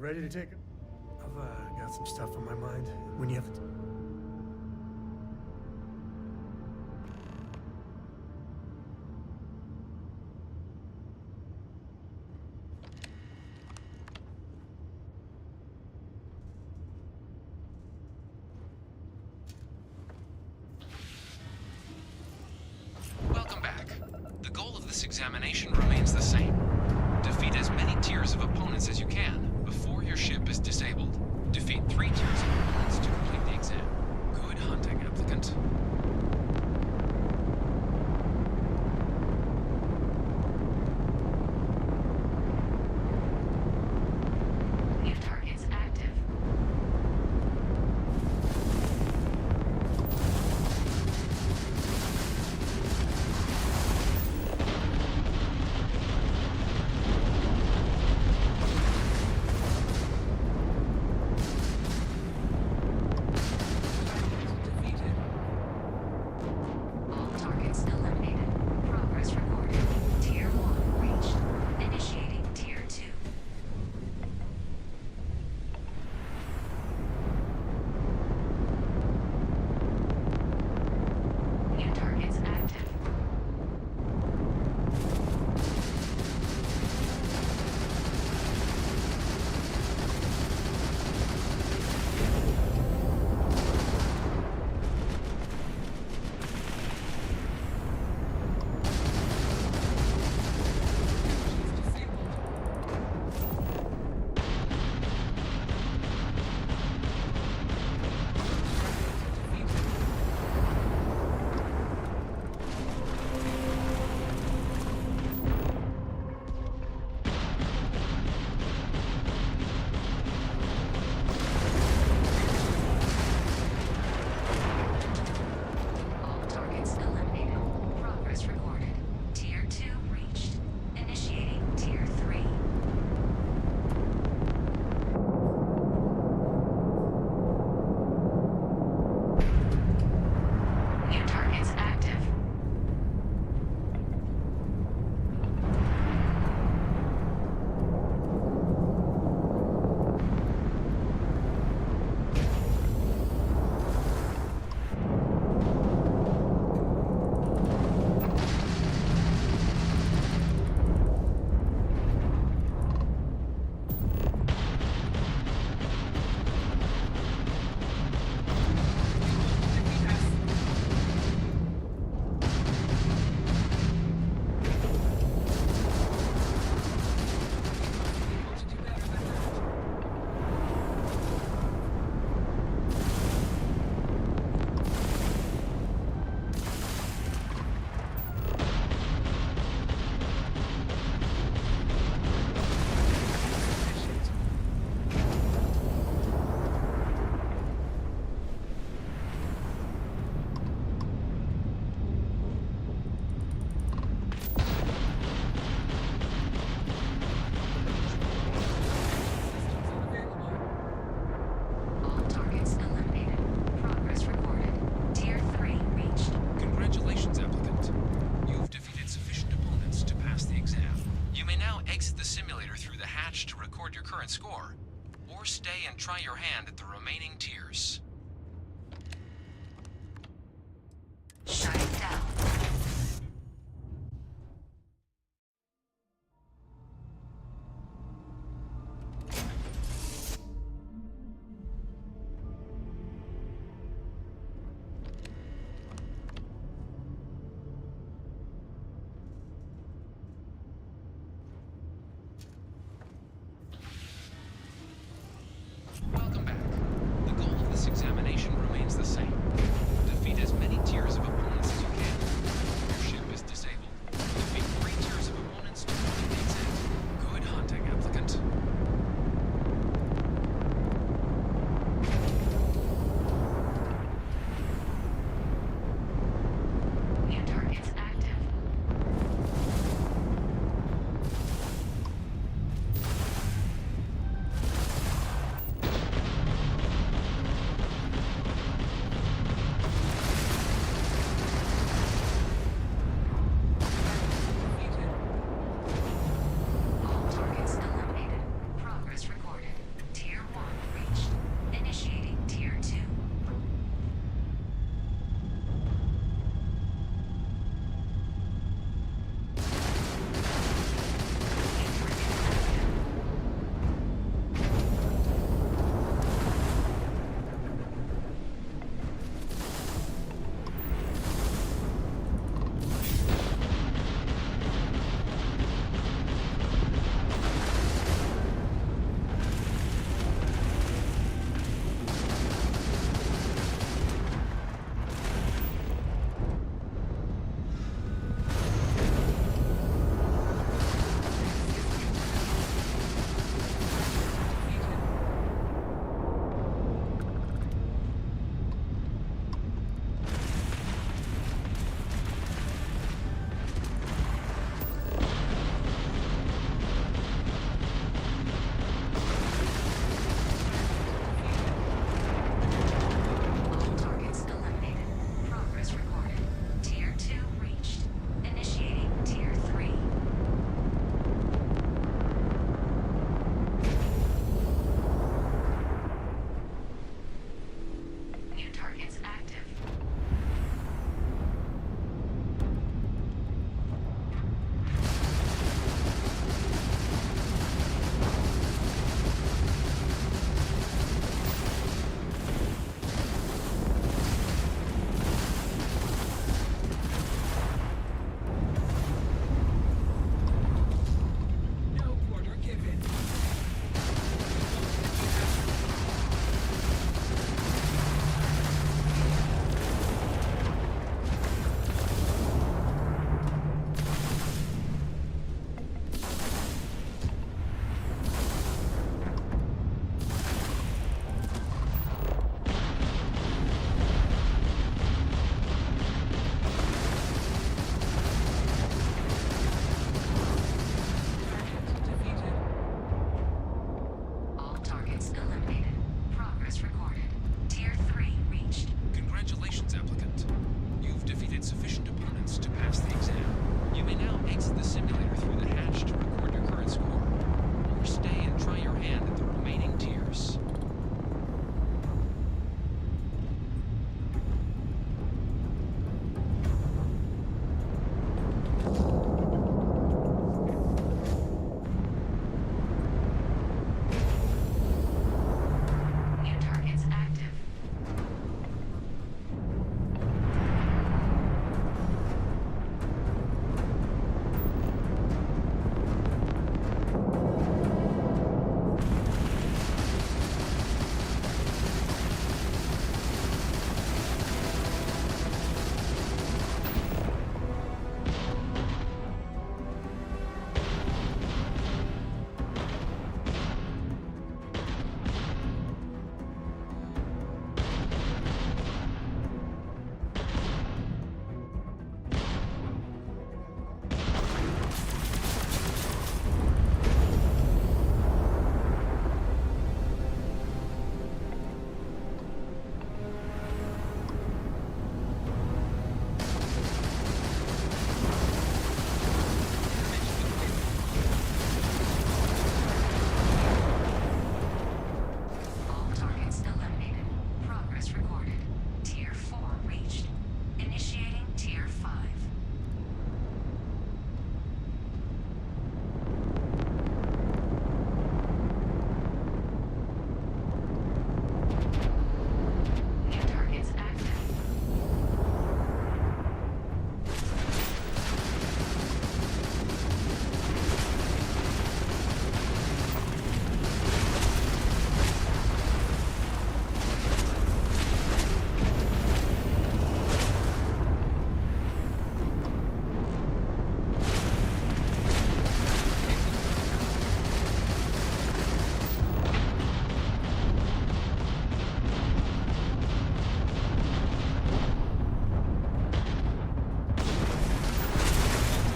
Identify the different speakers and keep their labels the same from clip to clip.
Speaker 1: ready to take it? I've got some stuff on my mind. When you have the
Speaker 2: Welcome back. The goal of this examination remains the same. Defeat as many tiers of opponents as you can before your ship is disabled. Defeat 3 tiers of opponents to complete the exam. Good hunting, applicant.
Speaker 3: New targets active. All targets eliminated. Progress recorded. Tier 1 reached. Initiating Tier 2. New targets active. All targets eliminated. Progress recorded. Tier 2 reached. Initiating Tier 3. New targets active. All targets eliminated. Progress recorded. Tier 3 reached.
Speaker 2: Congratulations, applicant. You've defeated sufficient opponents to pass the exam. You may now exit the simulator through the hatch to record your current score, or stay and try your hand at the remaining tiers.
Speaker 3: Shutting down.
Speaker 2: Welcome back. The goal of
Speaker 3: New targets active. All targets eliminated. Progress recorded. Tier 4 reached. Initiating Tier 5. New targets active.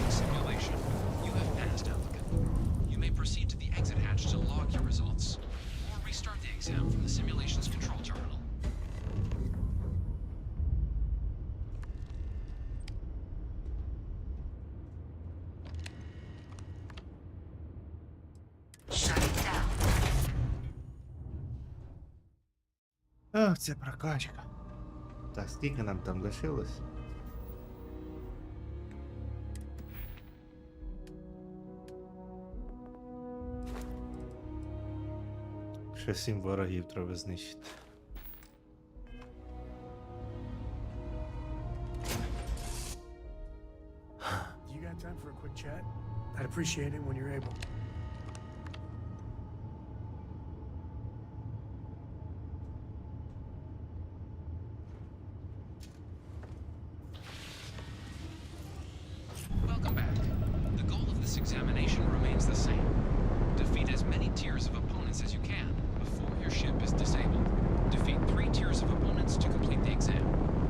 Speaker 2: Simulation. You have passed, applicant. You may proceed to the exit hatch to log your results, or restart the exam from the simulation's control terminal.
Speaker 3: Shutting down.
Speaker 4: Ох, це прокачка. Так, скільки нам там лишилось? Ще 7 ворогів треба знищити.
Speaker 1: You got time for a quick chat? I'd appreciate it when you're able.
Speaker 2: Welcome back. The goal of this examination remains the same. Defeat as many tiers of opponents as you can before your ship is disabled. Defeat 3 tiers of opponents to complete the exam.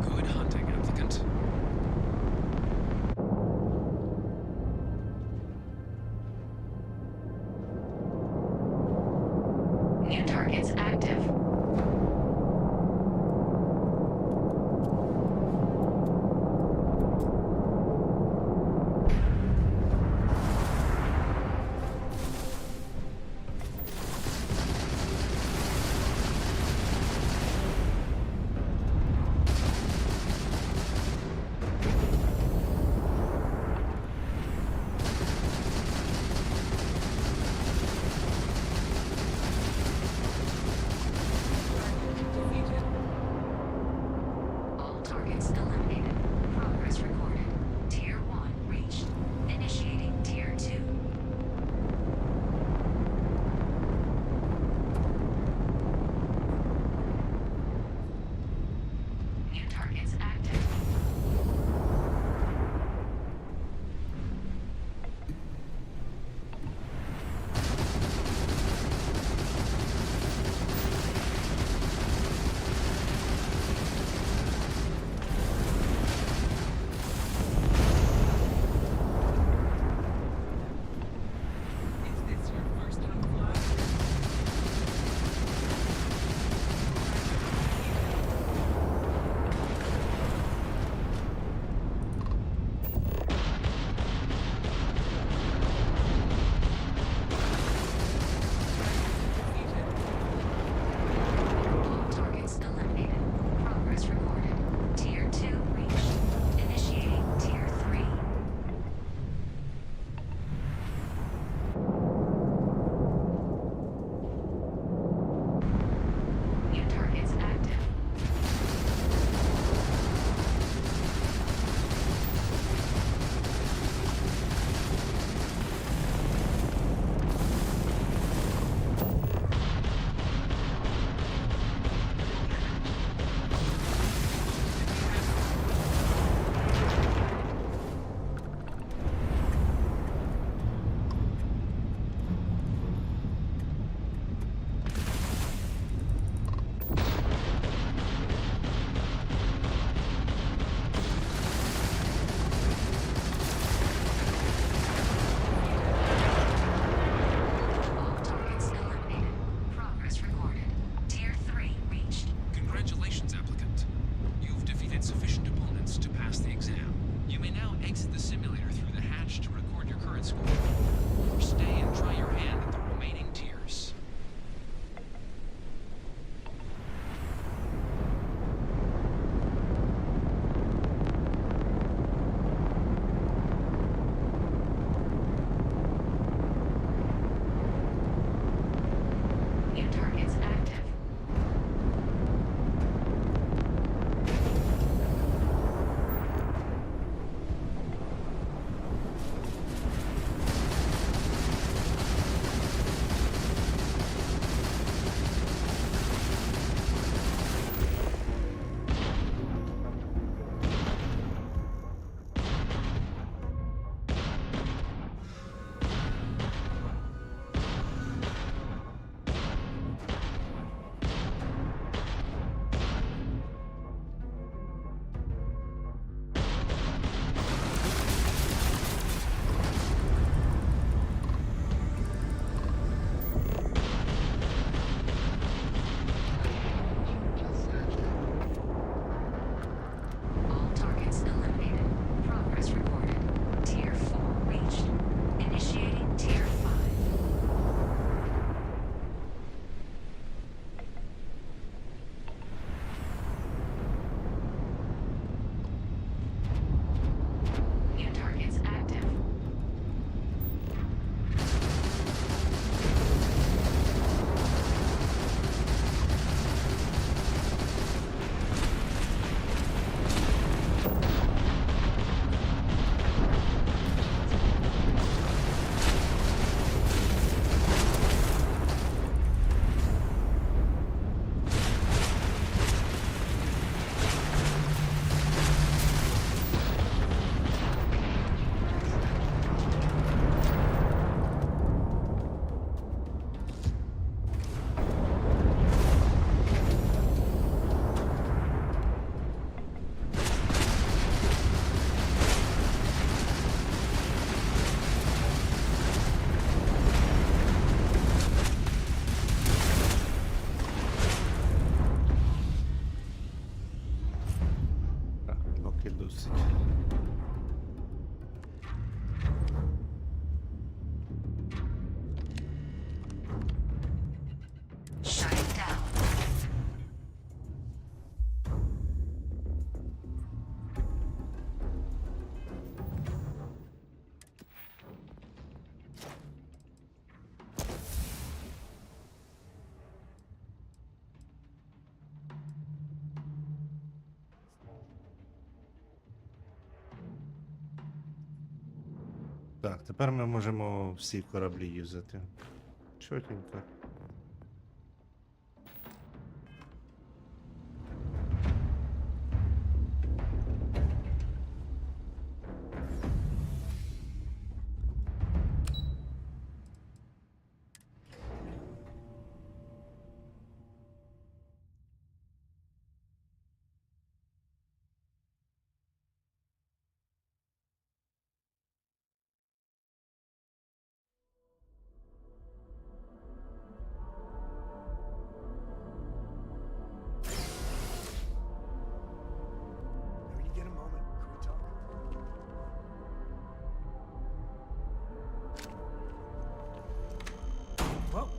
Speaker 2: Good hunting, applicant.
Speaker 3: New targets active.
Speaker 4: Так, тепер ми можемо всі кораблі юзати. Чотенько.
Speaker 1: When you get a moment, can we talk? Well,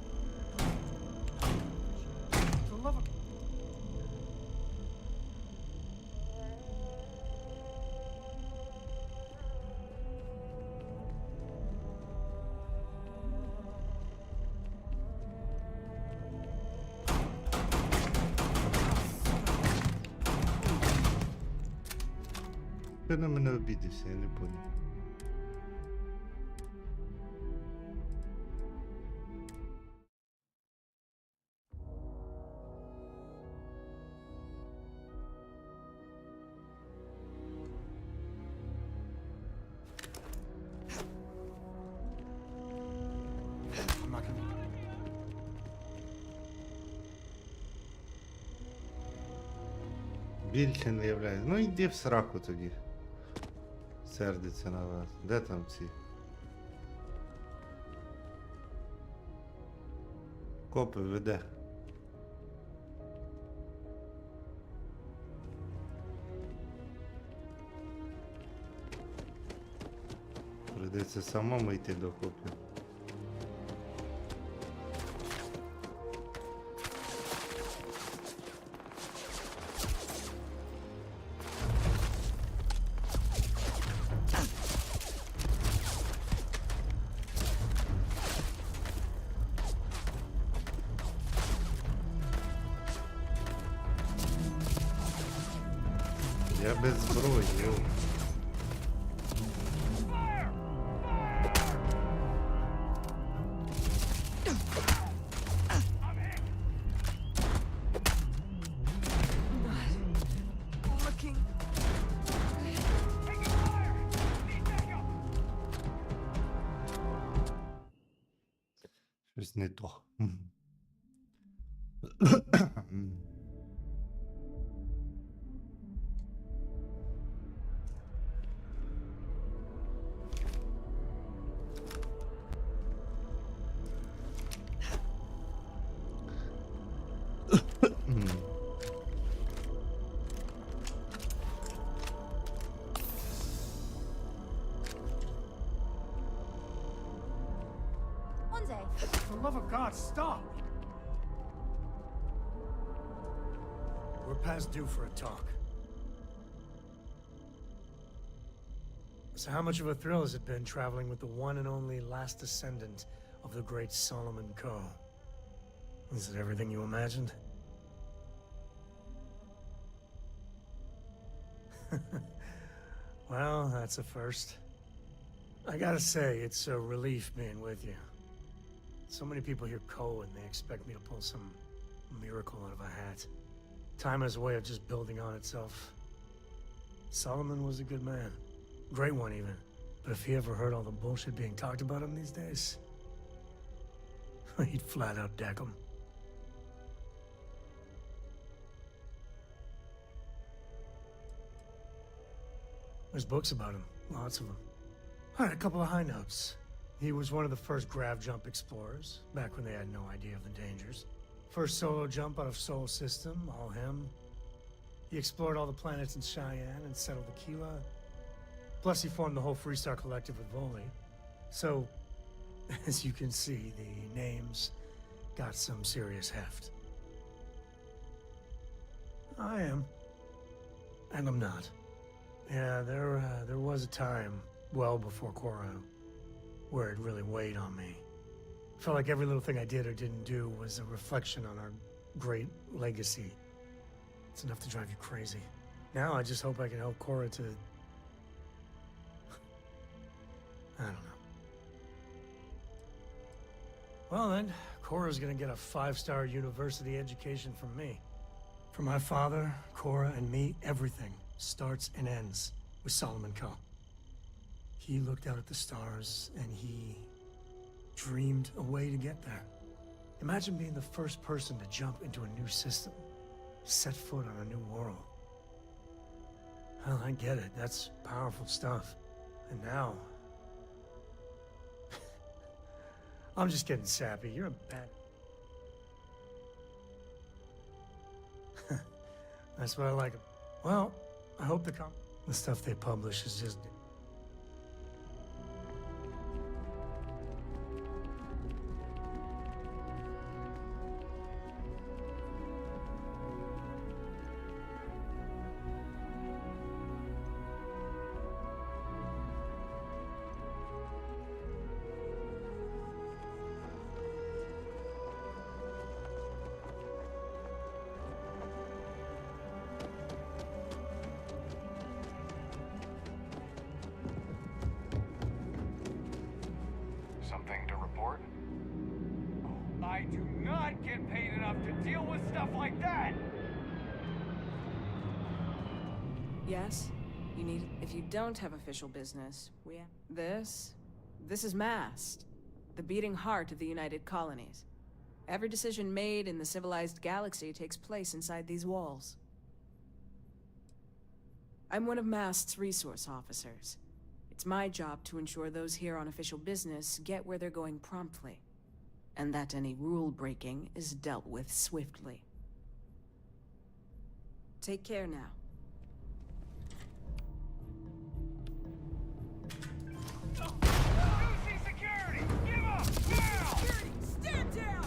Speaker 1: for the love of...
Speaker 4: Ти на мене обідався, я не понял.
Speaker 1: I'm not gonna...
Speaker 4: Більше не являється. Ну йди в сраку тоді. Сердиться на вас. Де там ці? Копи веде. Придеться самому йти до копів. Я без зброї, йо.
Speaker 3: Looking.
Speaker 4: Щось не то.
Speaker 3: One day.
Speaker 1: For the love of God, stop! We're past due for a talk. So how much of a thrill has it been traveling with the one and only last descendant of the great Solomon Coe? Is it everything you imagined? Well, that's a first. I gotta say, it's a relief being with you. So many people hear Coe and they expect me to pull some miracle out of a hat. Time has a way of just building on itself. Solomon was a good man. Great one, even. But if he ever heard all the bullshit being talked about him these days, he'd flat out deck him. There's books about him, lots of them. All right, a couple of high notes. He was one of the first grav jump explorers, back when they had no idea of the dangers. First solo jump out of Sol System, all him. He explored all the planets in Cheyenne and settled Aquila. Plus, he formed the whole Freestar Collective with Voli. So, as you can see, the names got some serious heft. I am. And I'm not. Yeah, there was a time, well before Korra, where it really weighed on me. Felt like every little thing I did or didn't do was a reflection on our great legacy. It's enough to drive you crazy. Now I just hope I can help Korra to... I don't know. Well then, Cora's gonna get a 5-star university education from me. For my father, Cora, and me, everything starts and ends with Solomon Co. He looked out at the stars and he dreamed a way to get there. Imagine being the first person to jump into a new system, set foot on a new world. Well, I get it. That's powerful stuff. And now... I'm just getting sappy. You're a bad... That's what I like. Well, I hope the stuff they publish is just...
Speaker 5: Something to report?
Speaker 6: I do not get paid enough to deal with stuff like that!
Speaker 7: Yes? You need... If you don't have official business, we have... This is Mast, the beating heart of the United Colonies. Every decision made in the civilized galaxy takes place inside these walls. I'm one of Mast's resource officers. It's my job to ensure those here on official business get where they're going promptly, and that any rule breaking is dealt with swiftly. Take care now.
Speaker 6: UC security! Give up! Now!
Speaker 7: Security, stand down!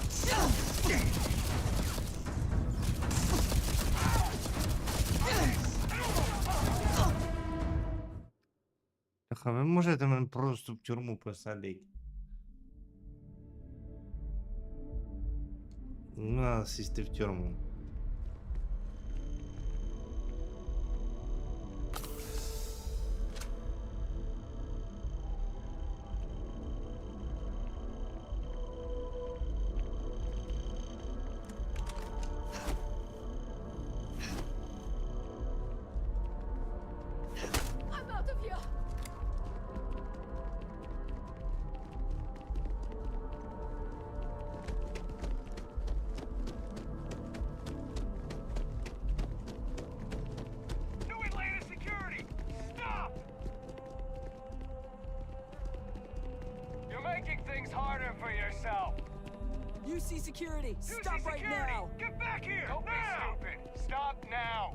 Speaker 4: Ха, ви можете мене просто в тюрму посадити. Надо сісти в тюрму.
Speaker 7: I'm out of here!
Speaker 6: New Atlanta security! Stop! You're making things harder for yourself.
Speaker 7: UC Security,
Speaker 6: UC
Speaker 7: stop right
Speaker 6: security!
Speaker 7: now!
Speaker 6: Get back here! Don't be stupid! Stop now!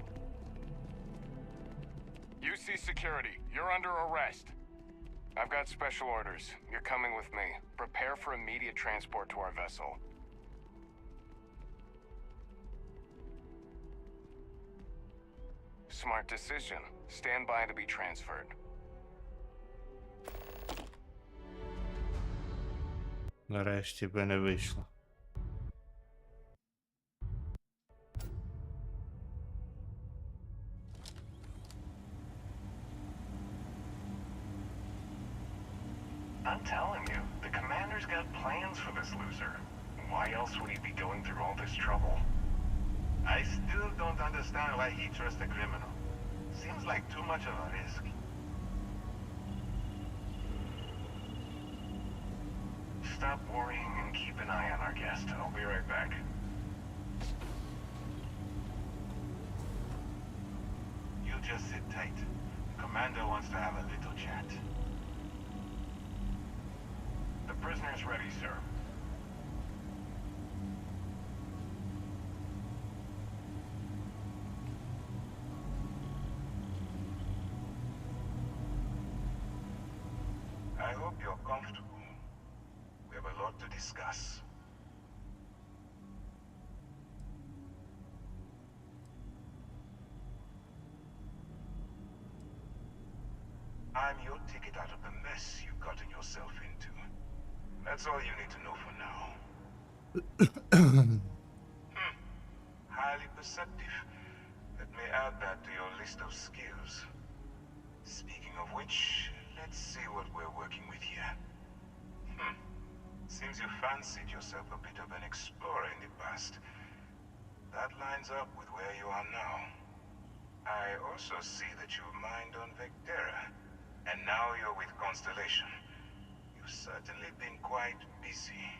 Speaker 5: UC Security, you're under arrest. I've got special orders. You're coming with me. Prepare for immediate transport to our vessel. Smart decision. Stand by to be transferred.
Speaker 4: Нарешті би не вийшло.
Speaker 5: I'm telling you, the commander's got plans for this loser. Why else would he be going through all this trouble?
Speaker 8: I still don't understand why he trusts a criminal. Seems like too much of a risk.
Speaker 5: Stop worrying and keep an eye on our guest. I'll be right back.
Speaker 8: You just sit tight. Commander wants to have a little chat.
Speaker 5: The prisoner's ready, sir.
Speaker 8: I hope you're comfortable. We have a lot to discuss. I'm your ticket out of the mess you've gotten yourself into. That's all you need to know for now. Highly perceptive. Let me add that to your list of skills. Speaking of which, let's see what we're working with here. Seems seems you fancied yourself a bit of an explorer in the past. That lines up with where you are now. I also see that you mined on Vectera, and now you're with Constellation. You've certainly been quite busy.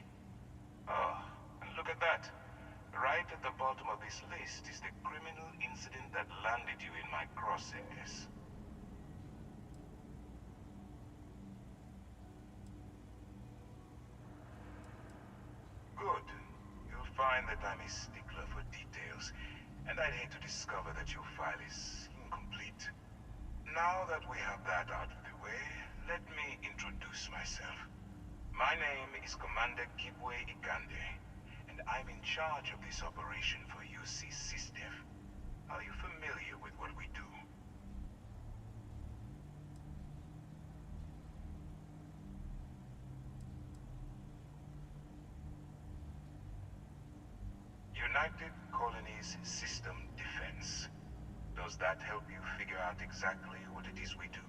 Speaker 8: Oh, and look at that. Right at the bottom of this list is the criminal incident that landed you in my crosshairs. Good. You'll find that I'm a stickler for details, and I'd hate to discover that your file is incomplete. Now that we have that out of the way, let me introduce myself. My name is Commander Kibwe Ikande, and I'm in charge of this operation for UC SysDev. Are you familiar with what we do? United Colonies System Defense. Does that help you figure out exactly what it is we do?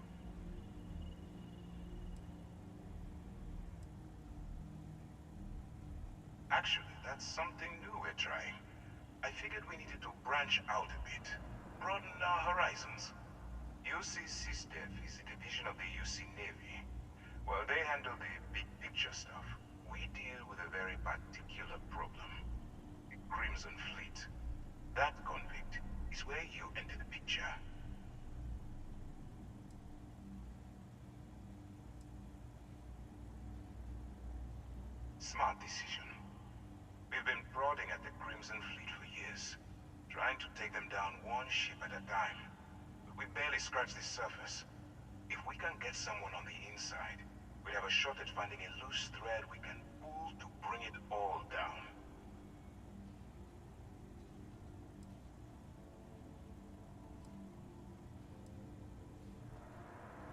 Speaker 8: Actually, that's something new we're trying. I figured we needed to branch out a bit, broaden our horizons. UC SysDev is a division of the UC Navy. While they handle the big picture stuff, we deal with a very particular problem. The Crimson Fleet. That convict is where you enter the picture. Smart decision. We've been prodding at the Crimson Fleet for years, trying to take them down one ship at a time. But we barely scratched the surface. If we can get someone on the inside, we have a shot at finding a loose thread we can pull to bring it all down.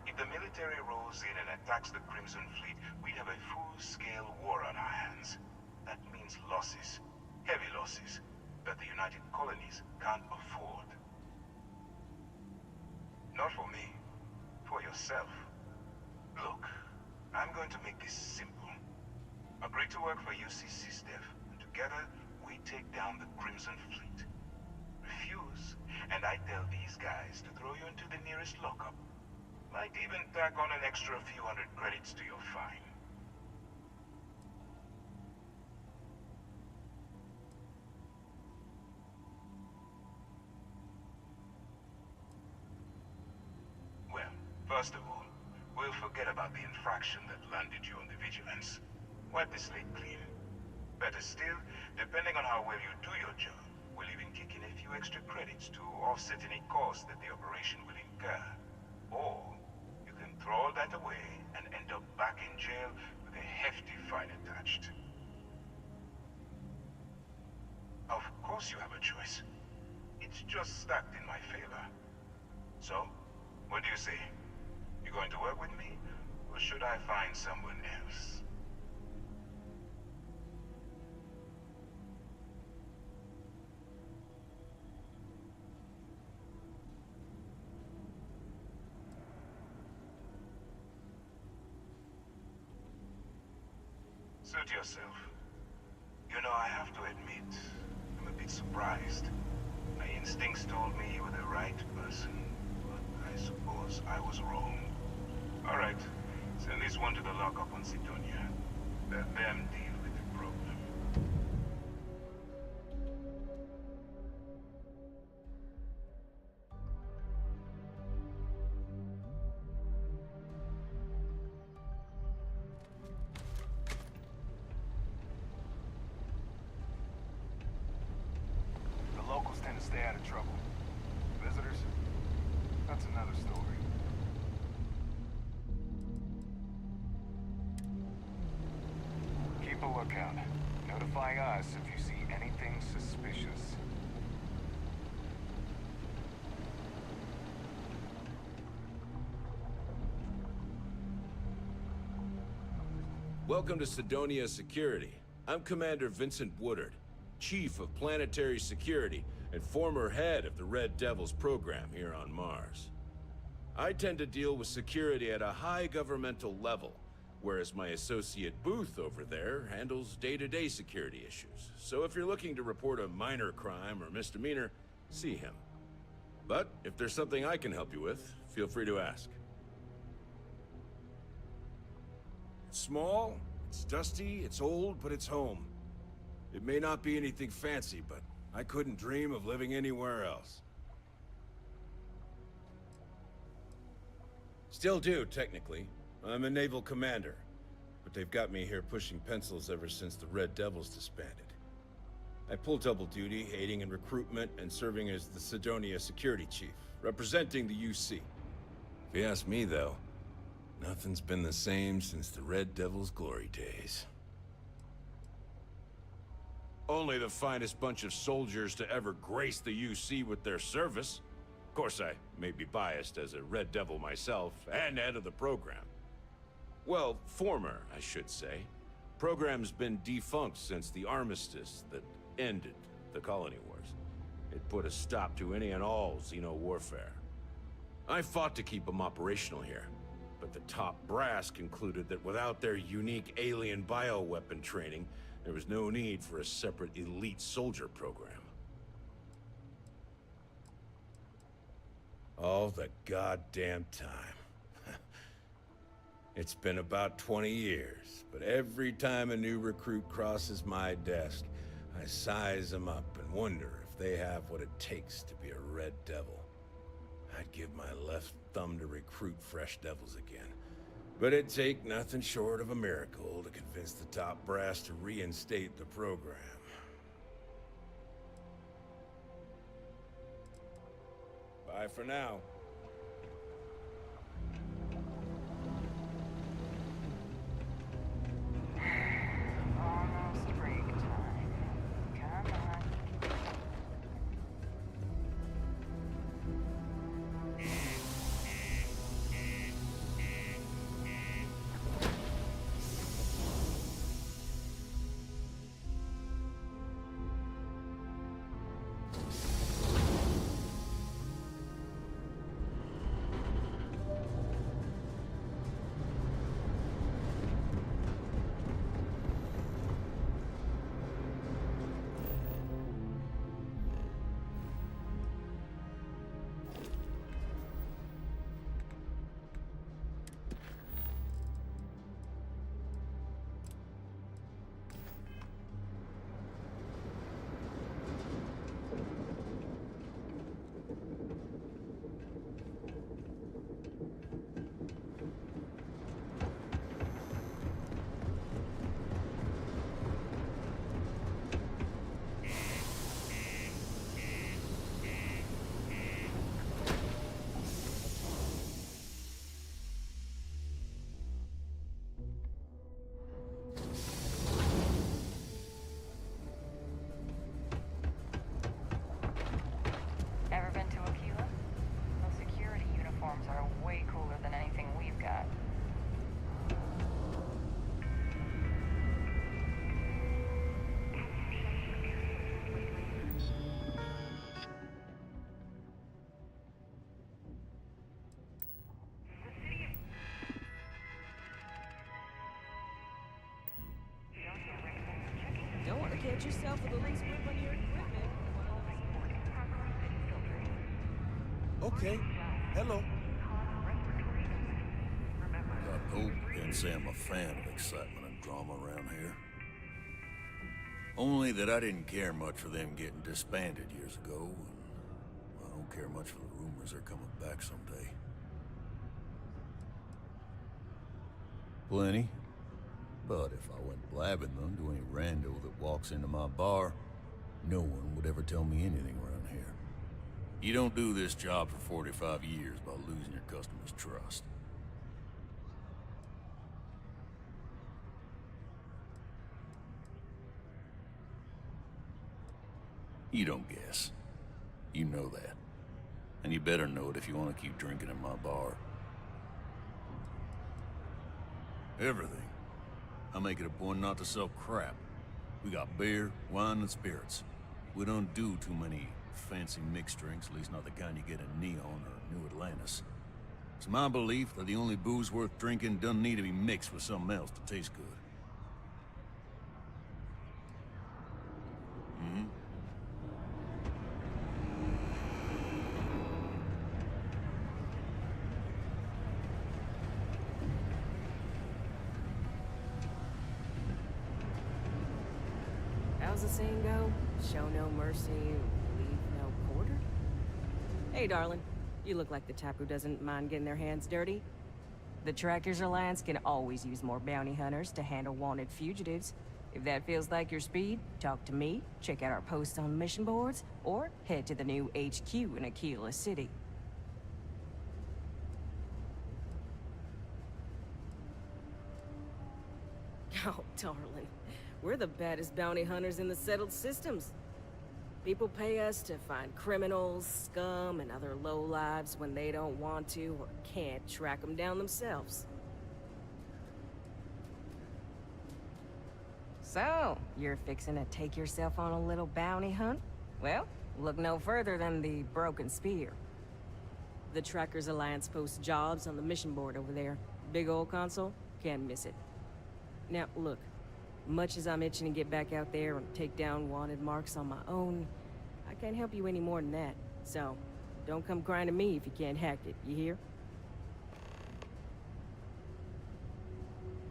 Speaker 8: If the military rolls in and attacks the Crimson Fleet, we'd have a full-scale war on our hands. That means losses, heavy losses, that the United Colonies can't afford. Not for me, for yourself. Look, I'm going to make this simple. Agree to work for UC SysDev, and together we take down the Crimson Fleet. Refuse, and I tell these guys to throw you into the nearest lockup. Might even tack on an extra few hundred credits to your fine. Well, first of all, we'll forget about the infraction that landed you on the Vigilance. Wipe the slate clean. Better still, depending on how well you do your job, we'll even kick in a few extra credits to offset any cost that the operation will incur. Or you can throw all that away and end up back in jail with a hefty fine attached. Of course you have a choice. It's just stacked in my favor. So, what do you say? You going to work with me, or should I find someone else? Suit yourself. You know, I have to admit, I'm a bit surprised. My instincts told me you were the right person, but I suppose I was wrong. Alright, send this one to the lockup on Sidonia. Let them deal with the problem.
Speaker 6: The locals tend to stay out of trouble. Visitors? That's another story. Keep a lookout. Notify us if you see anything suspicious.
Speaker 9: Welcome to Sidonia Security. I'm Commander Vincent Woodard, Chief of Planetary Security and former head of the Red Devils program here on Mars. I tend to deal with security at a high governmental level, whereas my associate Booth over there handles day-to-day security issues. So if you're looking to report a minor crime or misdemeanor, see him. But if there's something I can help you with, feel free to ask.
Speaker 10: It's small, it's dusty, it's old, but it's home. It may not be anything fancy, but I couldn't dream of living anywhere else. Still do, technically. I'm a naval commander. But they've got me here pushing pencils ever since the Red Devils disbanded. I pull double duty, aiding in recruitment and serving as the Sidonia security chief, representing the UC. If you ask me, though, nothing's been the same since the Red Devils' glory days. Only the finest bunch of soldiers to ever grace the UC with their service. Of course, I may be biased as a Red Devil myself, and head of the program. Well, former, I should say. Program's been defunct since the armistice that ended the colony wars. It put a stop to any and all Xeno warfare. I fought to keep them operational here, but the top brass concluded that without their unique alien bioweapon training, there was no need for a separate elite soldier program. All the goddamn time. It's been about 20 years, but every time a new recruit crosses my desk, I size them up and wonder if they have what it takes to be a Red Devil. I'd give my left thumb to recruit fresh devils again. But it'd take nothing short of a miracle to convince the top brass to reinstate the program. Bye for now.
Speaker 3: Almost break time. Come on. Ever been to Aquila? Those security uniforms are way cooler than anything we've got.
Speaker 7: Don't want to catch yourself with a least whip on your equipment.
Speaker 10: Okay. Hello.
Speaker 11: I hope you can say I'm a fan of excitement and drama around here. Only that I didn't care much for them getting disbanded years ago, and I don't care much for the rumors they're coming back someday. Plenty. But if I went blabbing them to any rando that walks into my bar, no one would ever tell me anything around here. You don't do this job for 45 years by losing your customers' trust. You don't guess. You know that. And you better know it if you want to keep drinking in my bar. Everything. I make it a point not to sell crap. We got beer, wine, and spirits. We don't do too many fancy mixed drinks, at least not the kind you get in Neon or New Atlantis. It's my belief that the only booze worth drinking doesn't need to be mixed with something else to taste good.
Speaker 7: How's the saying go? Show no mercy, leave no quarter? Hey, darling. You look like the type who doesn't mind getting their hands dirty. The Trackers Alliance can always use more bounty hunters to handle wanted fugitives. If that feels like your speed, talk to me, check out our posts on mission boards, or head to the new HQ in Aquila City. Oh, darling. We're the baddest bounty hunters in the settled systems. People pay us to find criminals, scum, and other lowlives when they don't want to or can't track them down themselves. So, you're fixing to take yourself on a little bounty hunt? Well, look no further than the Broken Spear. The Trackers Alliance posts jobs on the mission board over there. Big old console, can't miss it. Now, look. Much as I'm itching to get back out there and take down wanted marks on my own, I can't help you any more than that. So, don't come crying to me if you can't hack it, you hear?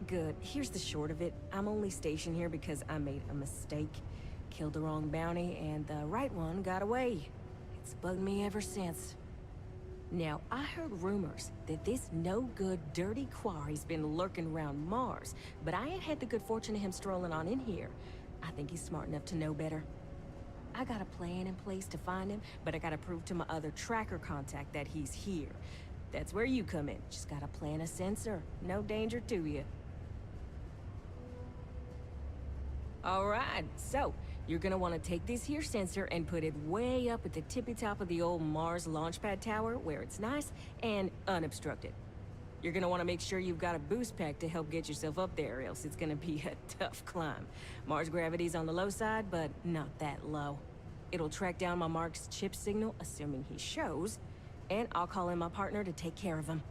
Speaker 7: Good. Here's the short of it. I'm only stationed here because I made a mistake. Killed the wrong bounty, and the right one got away. It's bugged me ever since. Now, I heard rumors that this no-good, dirty quarry's been lurking around Mars, but I ain't had the good fortune of him strolling on in here. I think he's smart enough to know better. I got a plan in place to find him, but I gotta prove to my other tracker contact that he's here. That's where you come in. Just gotta plant a sensor. No danger to you. Alright, so, you're gonna want to take this here sensor and put it way up at the tippy top of the old Mars launchpad tower where it's nice and unobstructed. You're gonna want to make sure you've got a boost pack to help get yourself up there, else it's gonna be a tough climb. Mars gravity's on the low side, but not that low. It'll track down my Mark's chip signal, assuming he shows, and I'll call in my partner to take care of him.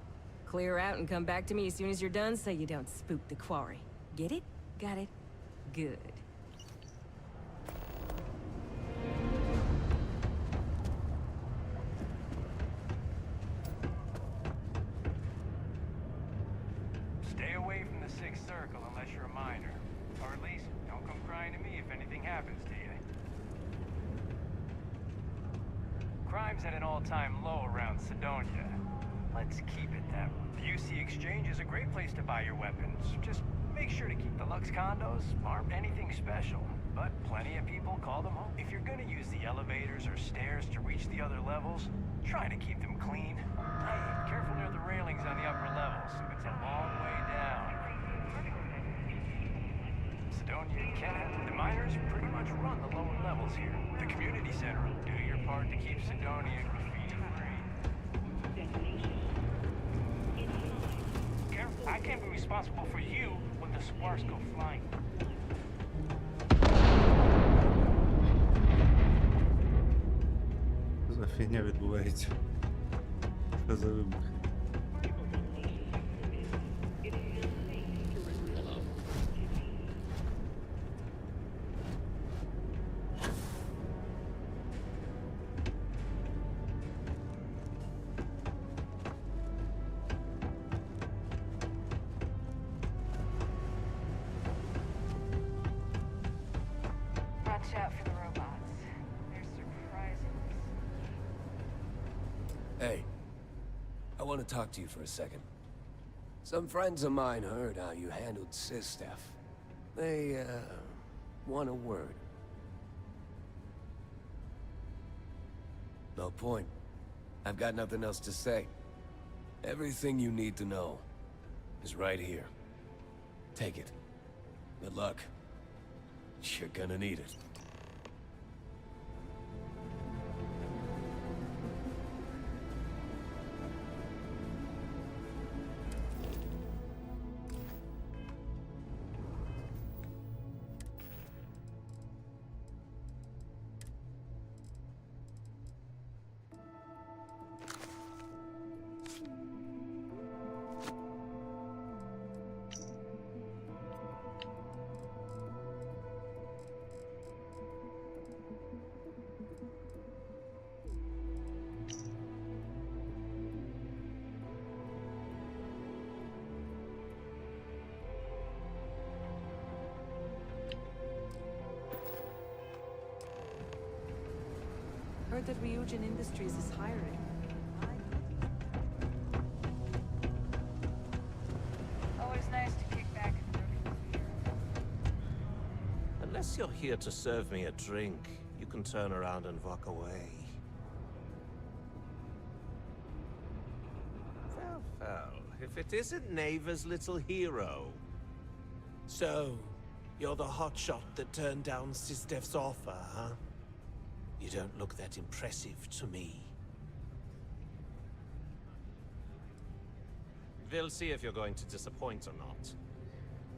Speaker 7: Clear out and come back to me as soon as you're done so you don't spook the quarry. Get it? Got it? Good.
Speaker 6: Stay away from the Sixth Circle unless you're a minor. Or at least, don't come crying to me if anything happens to you. Crime's at an all-time low around Sidonia. Let's keep it that way. The UC Exchange is a great place to buy your weapons. Just make sure to keep the Lux condos aren't anything special, but plenty of people call them home. If you're gonna use the elevators or stairs to reach the other levels, try to keep them clean. Hey, careful near the railings on the upper levels. It's a long way down. Sidonia can. The miners pretty much run the lower levels here. The community center will do your part to keep Sidonia graffiti-free. Careful, I can't be responsible for you when the sparks go flying.
Speaker 4: Що за фігня відбувається? Що за вибухи?
Speaker 3: Watch out for the robots. They're surprising.
Speaker 12: Hey, I want to talk to you for a second. Some friends of mine heard how you handled sys stuff. They, want a word. No point. I've got nothing else to say. Everything you need to know is right here. Take it. Good luck. You're gonna need it.
Speaker 7: that Ryujin Industries is hiring.
Speaker 6: Always nice to kick back and
Speaker 13: Unless you're here to serve me a drink, you can turn around and walk away. Well, if it isn't Neva's little hero. So, you're the hotshot that turned down Sistef's offer, huh? You don't look that impressive to me. We'll see if you're going to disappoint or not.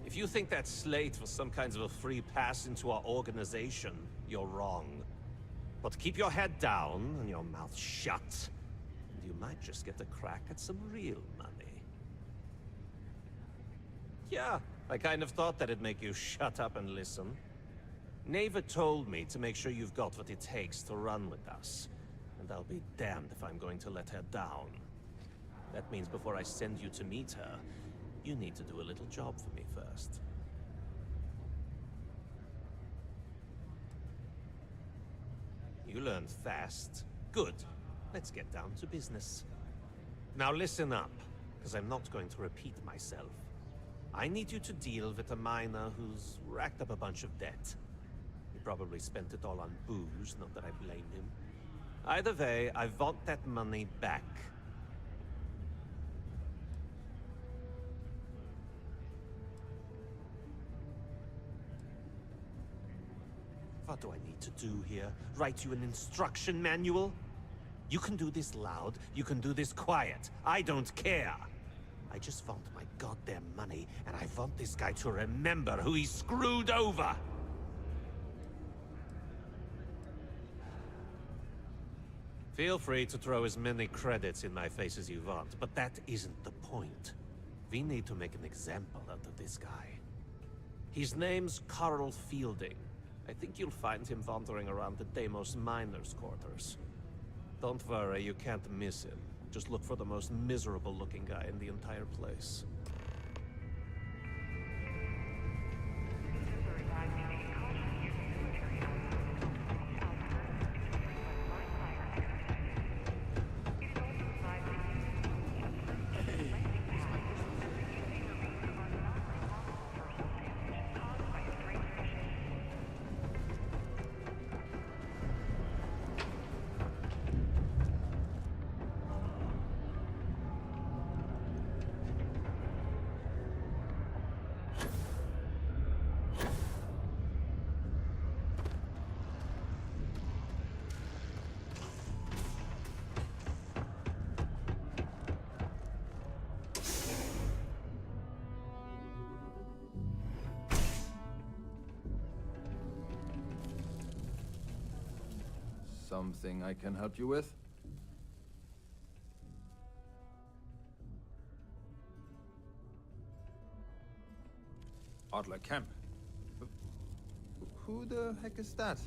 Speaker 13: If you think that slate was some kind of a free pass into our organization, you're wrong. But keep your head down and your mouth shut, and you might just get a crack at some real money. Yeah, I kind of thought that'd make you shut up and listen. Neva told me to make sure you've got what it takes to run with us, and I'll be damned if I'm going to let her down. That means before I send you to meet her, you need to do a little job for me first. You learned fast. Good. Let's get down to business. Now listen up, because I'm not going to repeat myself. I need you to deal with a miner who's racked up a bunch of debt. He probably spent it all on booze, not that I blame him. Either way, I want that money back. What do I need to do here? Write you an instruction manual? You can do this loud, you can do this quiet. I don't care. I just want my goddamn money, and I want this guy to remember who he screwed over. Feel free to throw as many credits in my face as you want, but that isn't the point. We need to make an example out of this guy. His name's Carl Fielding. I think you'll find him wandering around the Deimos miners' quarters. Don't worry, you can't miss him. Just look for the most miserable-looking guy in the entire place.
Speaker 14: Something I can help you with? Adler Kemp. Who the heck is that?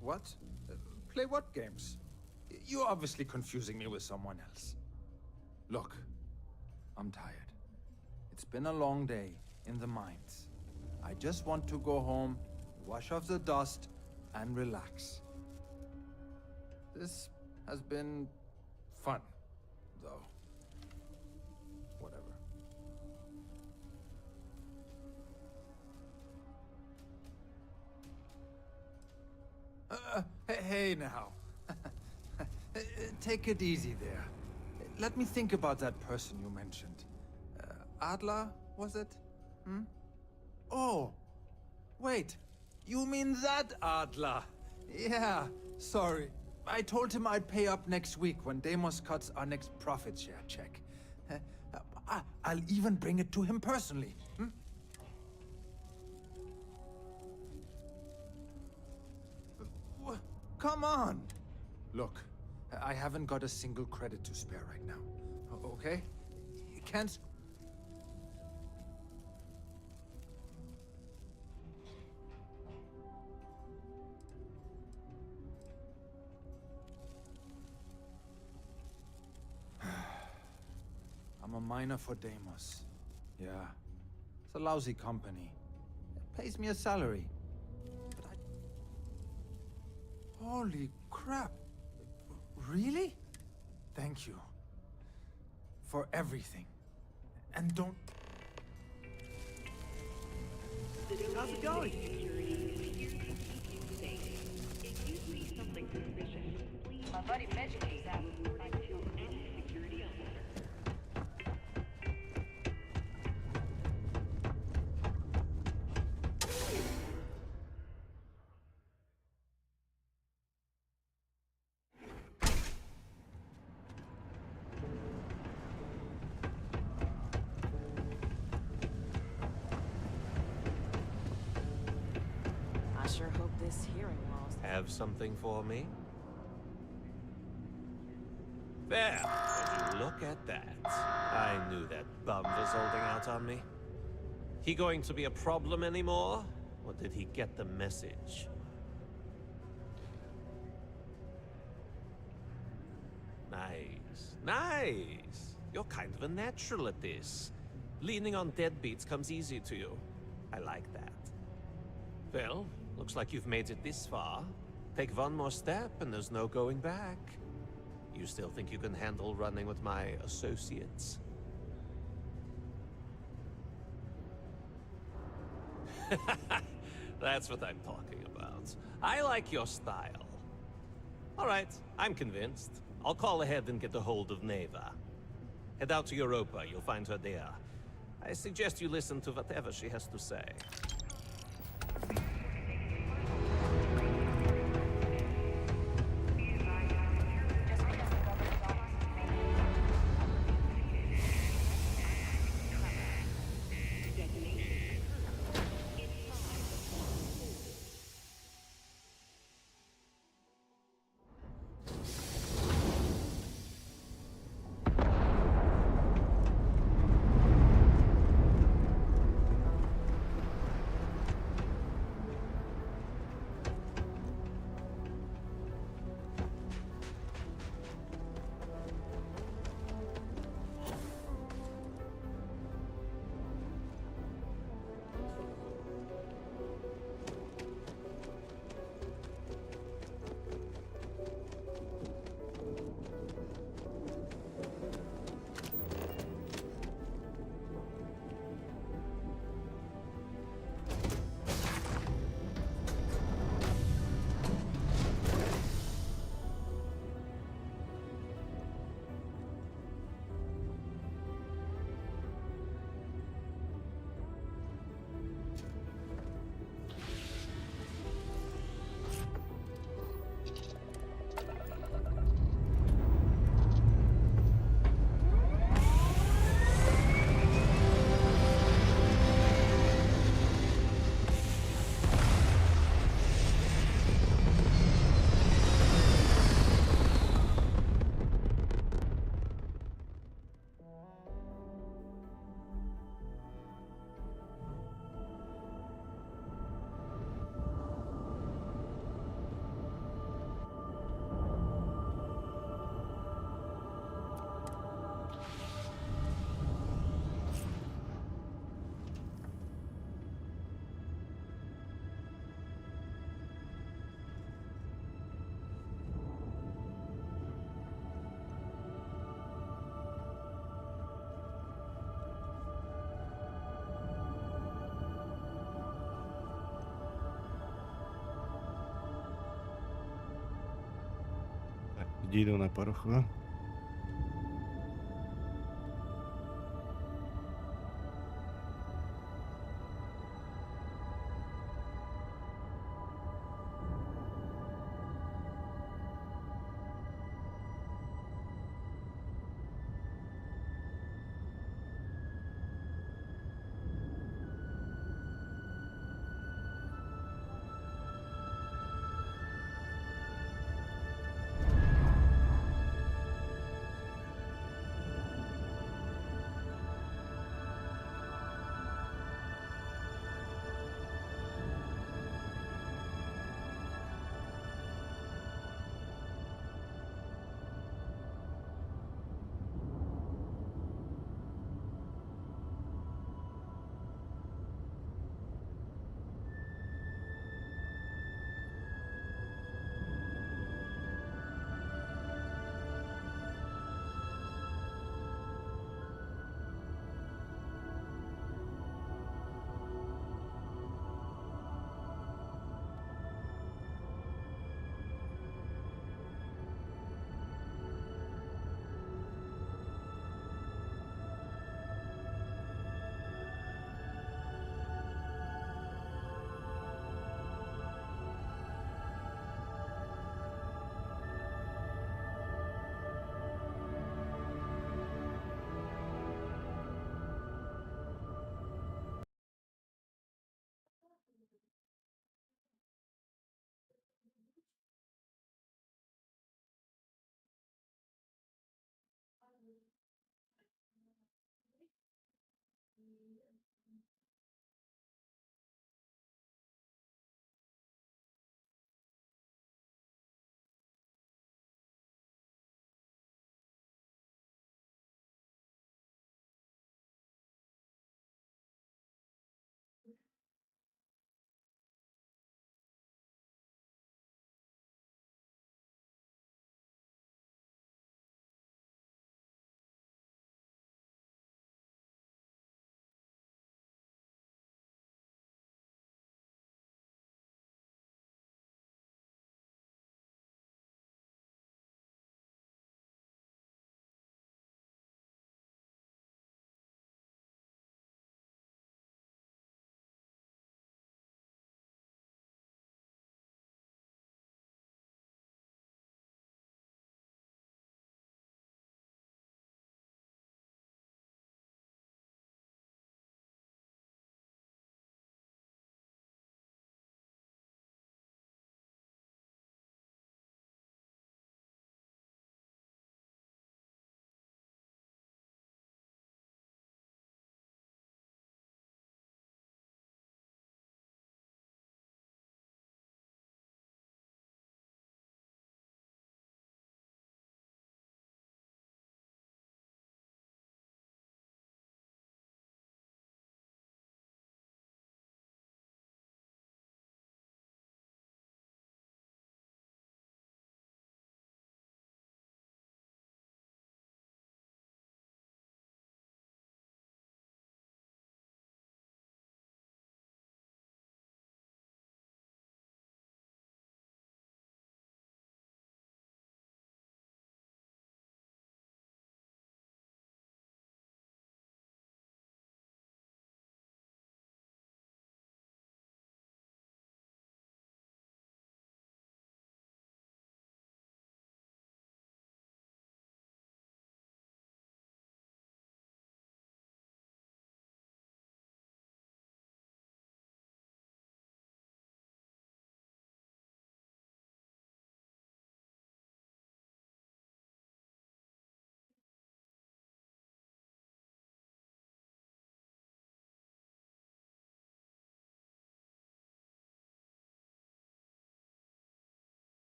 Speaker 14: What? Play what games? You're obviously confusing me with someone else. Look, I'm tired. It's been a long day in the mines. I just want to go home, wash off the dust, and relax. This has been fun, though. Whatever. Hey now. Take it easy there. Let me think about that person you mentioned. Adler, was it? Hmm? Oh, wait. You mean that Adler? Yeah, sorry. I told him I'd pay up next week when Deimos cuts our next profit share check. I'll even bring it to him personally. Hmm? Come on! Look, I haven't got a single credit to spare right now. Okay? You can't... I'm a miner for Deimos. Yeah, It's a lousy company. It pays me a salary. But Holy crap. Really? Thank you. For everything. And don't...
Speaker 15: How's it going?
Speaker 3: My buddy mentioned he's out.
Speaker 7: I sure hope this hearing loss.
Speaker 13: Have something for me? There! Would you look at that? I knew that bum was holding out on me. He going to be a problem anymore? Or did he get the message? Nice. Nice! You're kind of a natural at this. Leaning on deadbeats comes easy to you. I like that. Well, looks like you've made it this far. Take one more step and there's no going back. You still think you can handle running with my associates? That's what I'm talking about. I like your style. All right, I'm convinced. I'll call ahead and get a hold of Neva. Head out to Europa, you'll find her there. I suggest you listen to whatever she has to say.
Speaker 4: Дійду на пару хвилин.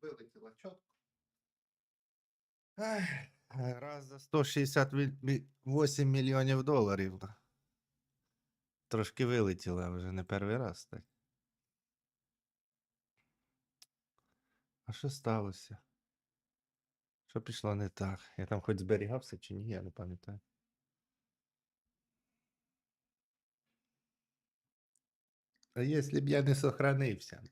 Speaker 4: Вилетіла чітко. Раз за 168 мільйонів доларів. Трошки вилетіла, вже не перший раз, так. А що сталося? Що пішло не так? Я там хоч зберігався чи ні, я не пам'ятаю. А якщо б я не сохранився?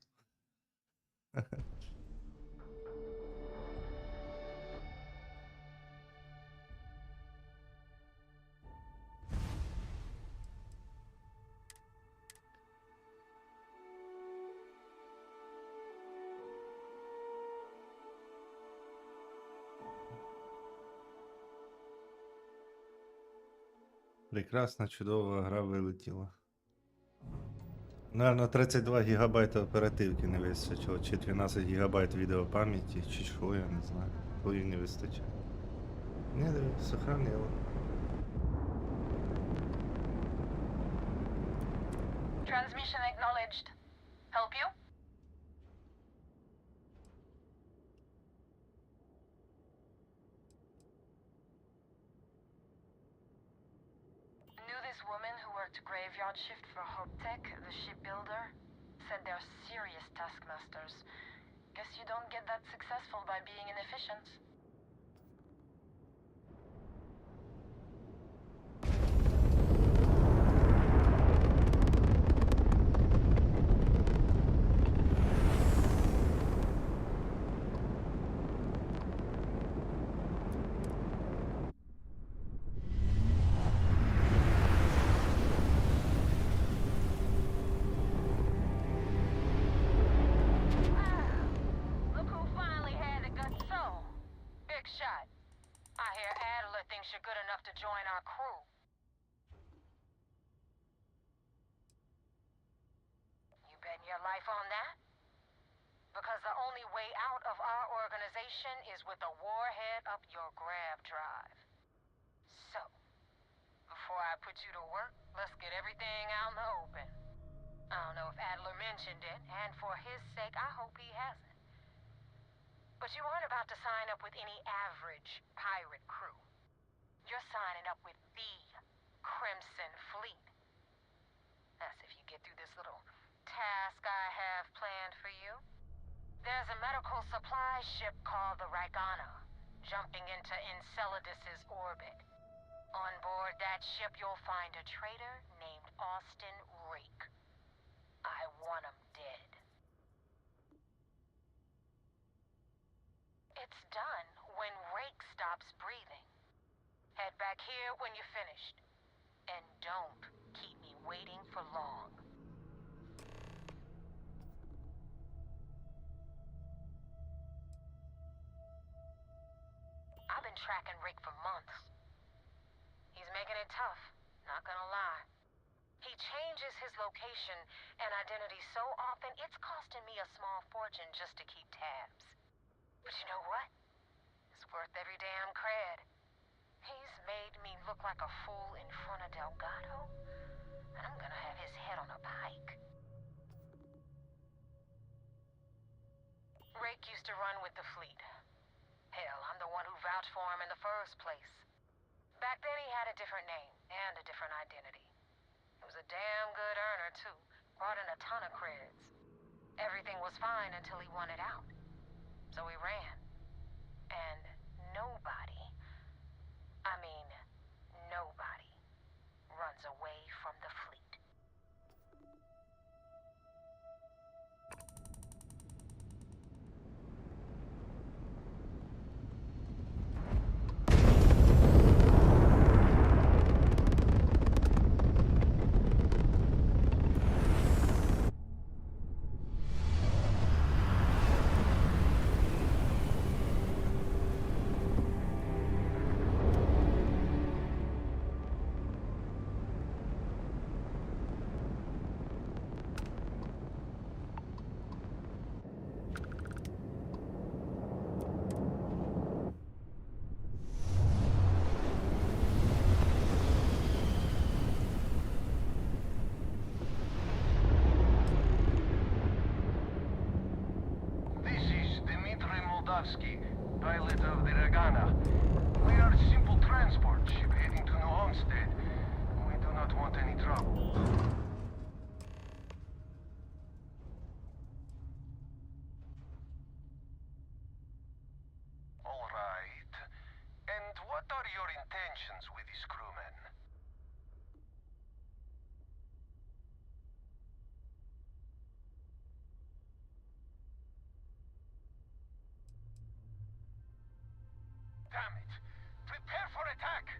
Speaker 4: Прекрасна, чудова гра вилетіла. Наверно, 32 гігабайта оперативки не вистачило, чи 12 гігабайт відеопам'яті, чи що, я не знаю. Хуй не вистачає. Не, диви, сохранило.
Speaker 16: Transmission acknowledged. Help you? Knew this woman who worked graveyard shift for Hoptech, the shipbuilder. Said they're serious taskmasters. Guess you don't get that successful by being inefficient. You're good enough to join our crew. You betting your life on that? Because the only way out of our organization is with a warhead up your grav drive. So, before I put you to work, let's get everything out in the open. I don't know if Adler mentioned it, and for his sake, I hope he hasn't. But you aren't about to sign up with any average pirate crew. You're signing up with the Crimson Fleet. That's if you get through this little task I have planned for you. There's a medical supply ship called the Ragana, jumping into Enceladus's orbit. On board that ship, you'll find a traitor named Austin Rake. I want him dead. It's done when Rake stops breathing. Head back here when you're finished. And don't keep me waiting for long. I've been tracking Rick for months. He's making it tough, not gonna lie. He changes his location and identity so often, it's costing me a small fortune just to keep tabs. But you know what? It's worth every damn cred. He's made me look like a fool in front of Delgado, and I'm gonna have his head on a pike. Rake used to run with the fleet. Hell, I'm the one who vouched for him in the first place. Back then he had a different name and a different identity. He was a damn good earner, too. Brought in a ton of creds. Everything was fine until he wanted out. So he ran. And nobody, I mean, nobody runs away from the fleet.
Speaker 17: Kowalski, pilot of the Regana. We are a simple transport ship heading to New Homestead. We do not want any trouble. All right. And what are your intentions with these crewmen? Damn it! Prepare for attack!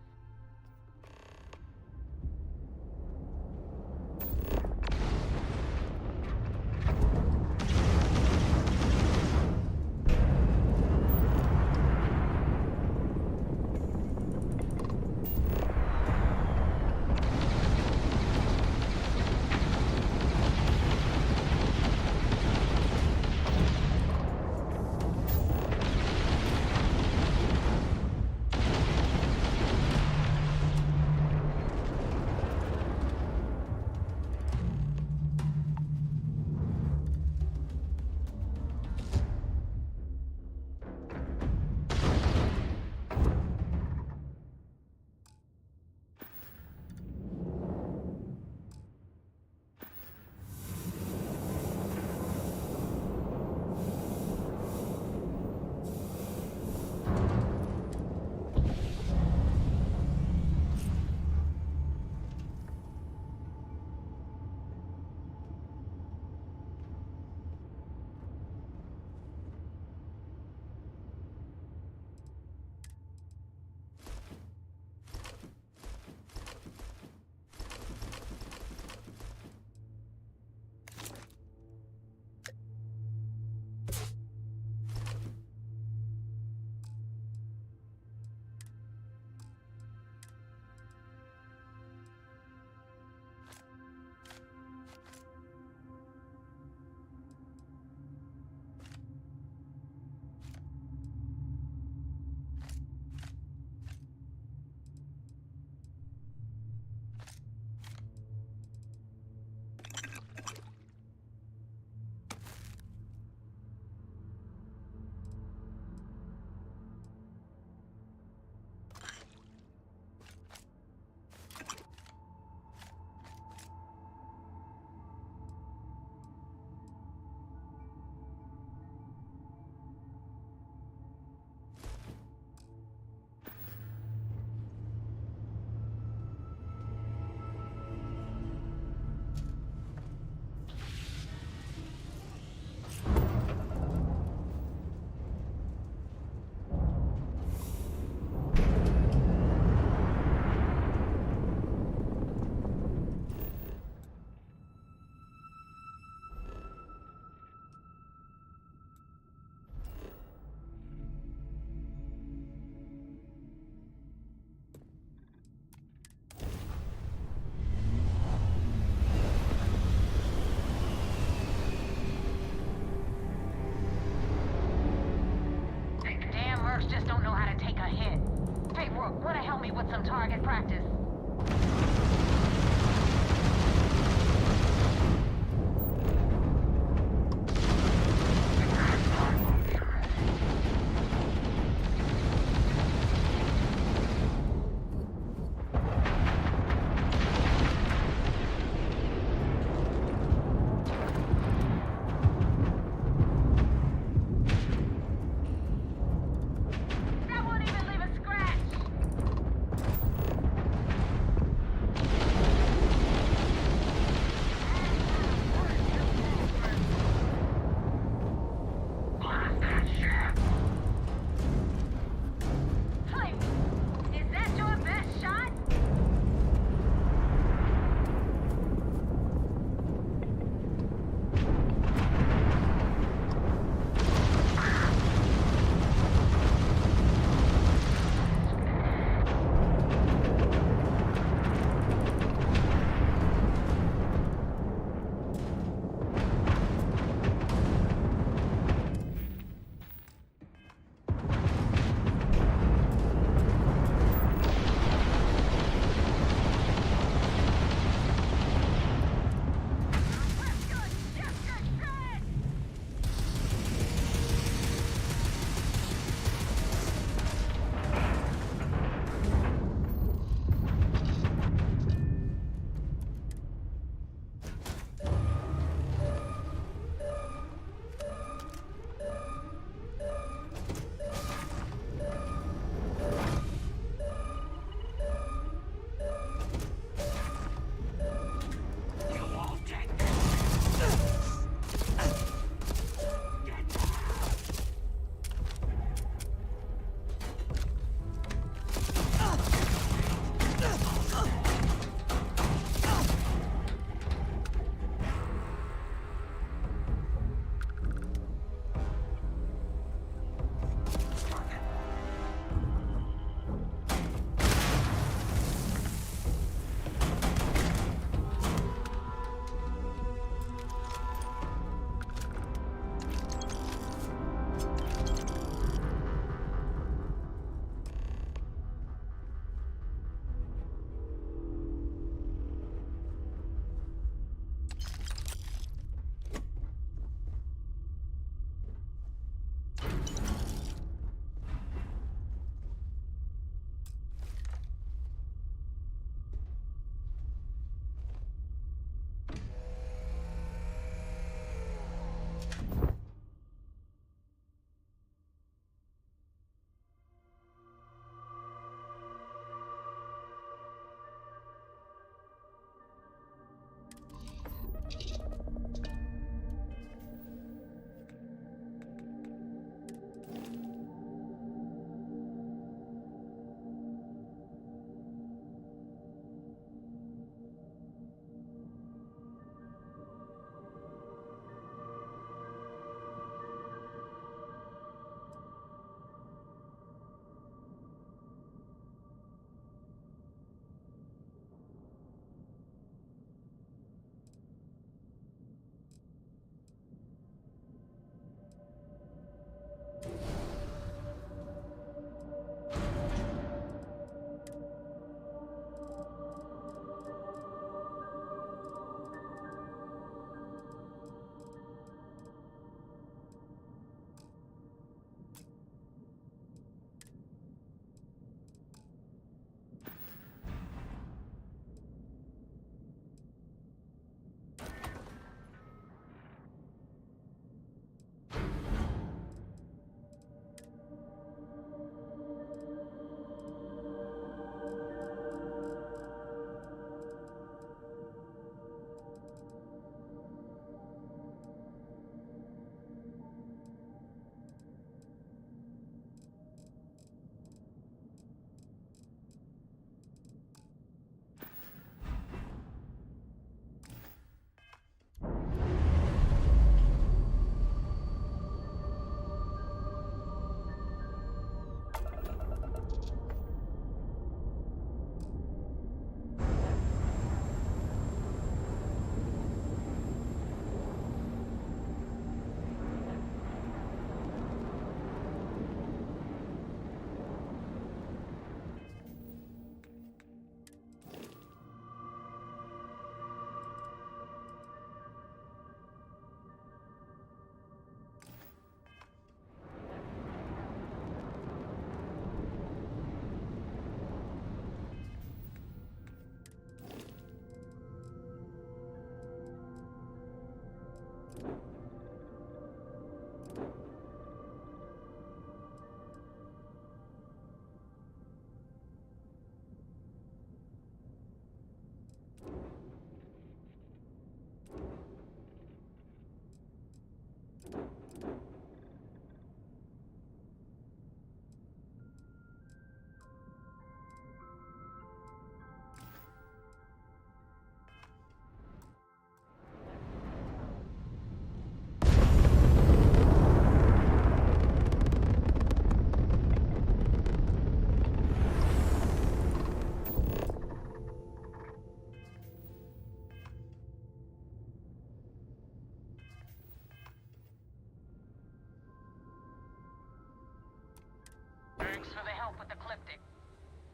Speaker 16: Thanks for the help with the Cliptic.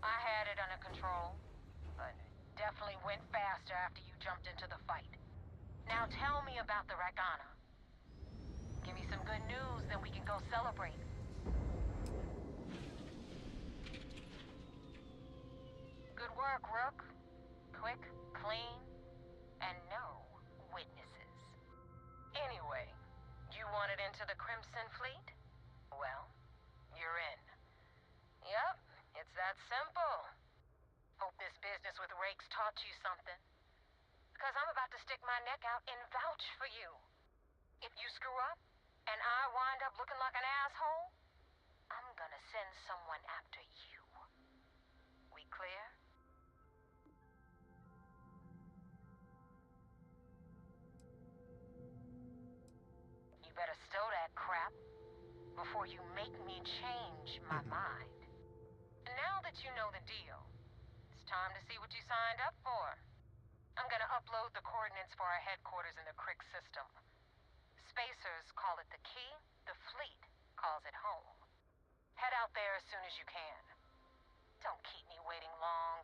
Speaker 16: I had it under control, but it definitely went faster after you jumped into the fight. Now tell me about the Ragana. Give me some good news, then we can go celebrate. Good work, Rook. Quick, clean, and no witnesses. Anyway, you wanted into the Crimson Fleet? Well, you're in. Yep, it's that simple. Hope this business with rakes taught you something. Because I'm about to stick my neck out and vouch for you. If you screw up, and I wind up looking like an asshole, I'm gonna send someone after you. We clear? You better stow that crap before you make me change my mind. Now that you know the deal, it's time to see what you signed up for. I'm gonna upload the coordinates for our headquarters in the Crick system. Spacers call it the key, the fleet calls it home. Head out there as soon as you can. Don't keep me waiting long.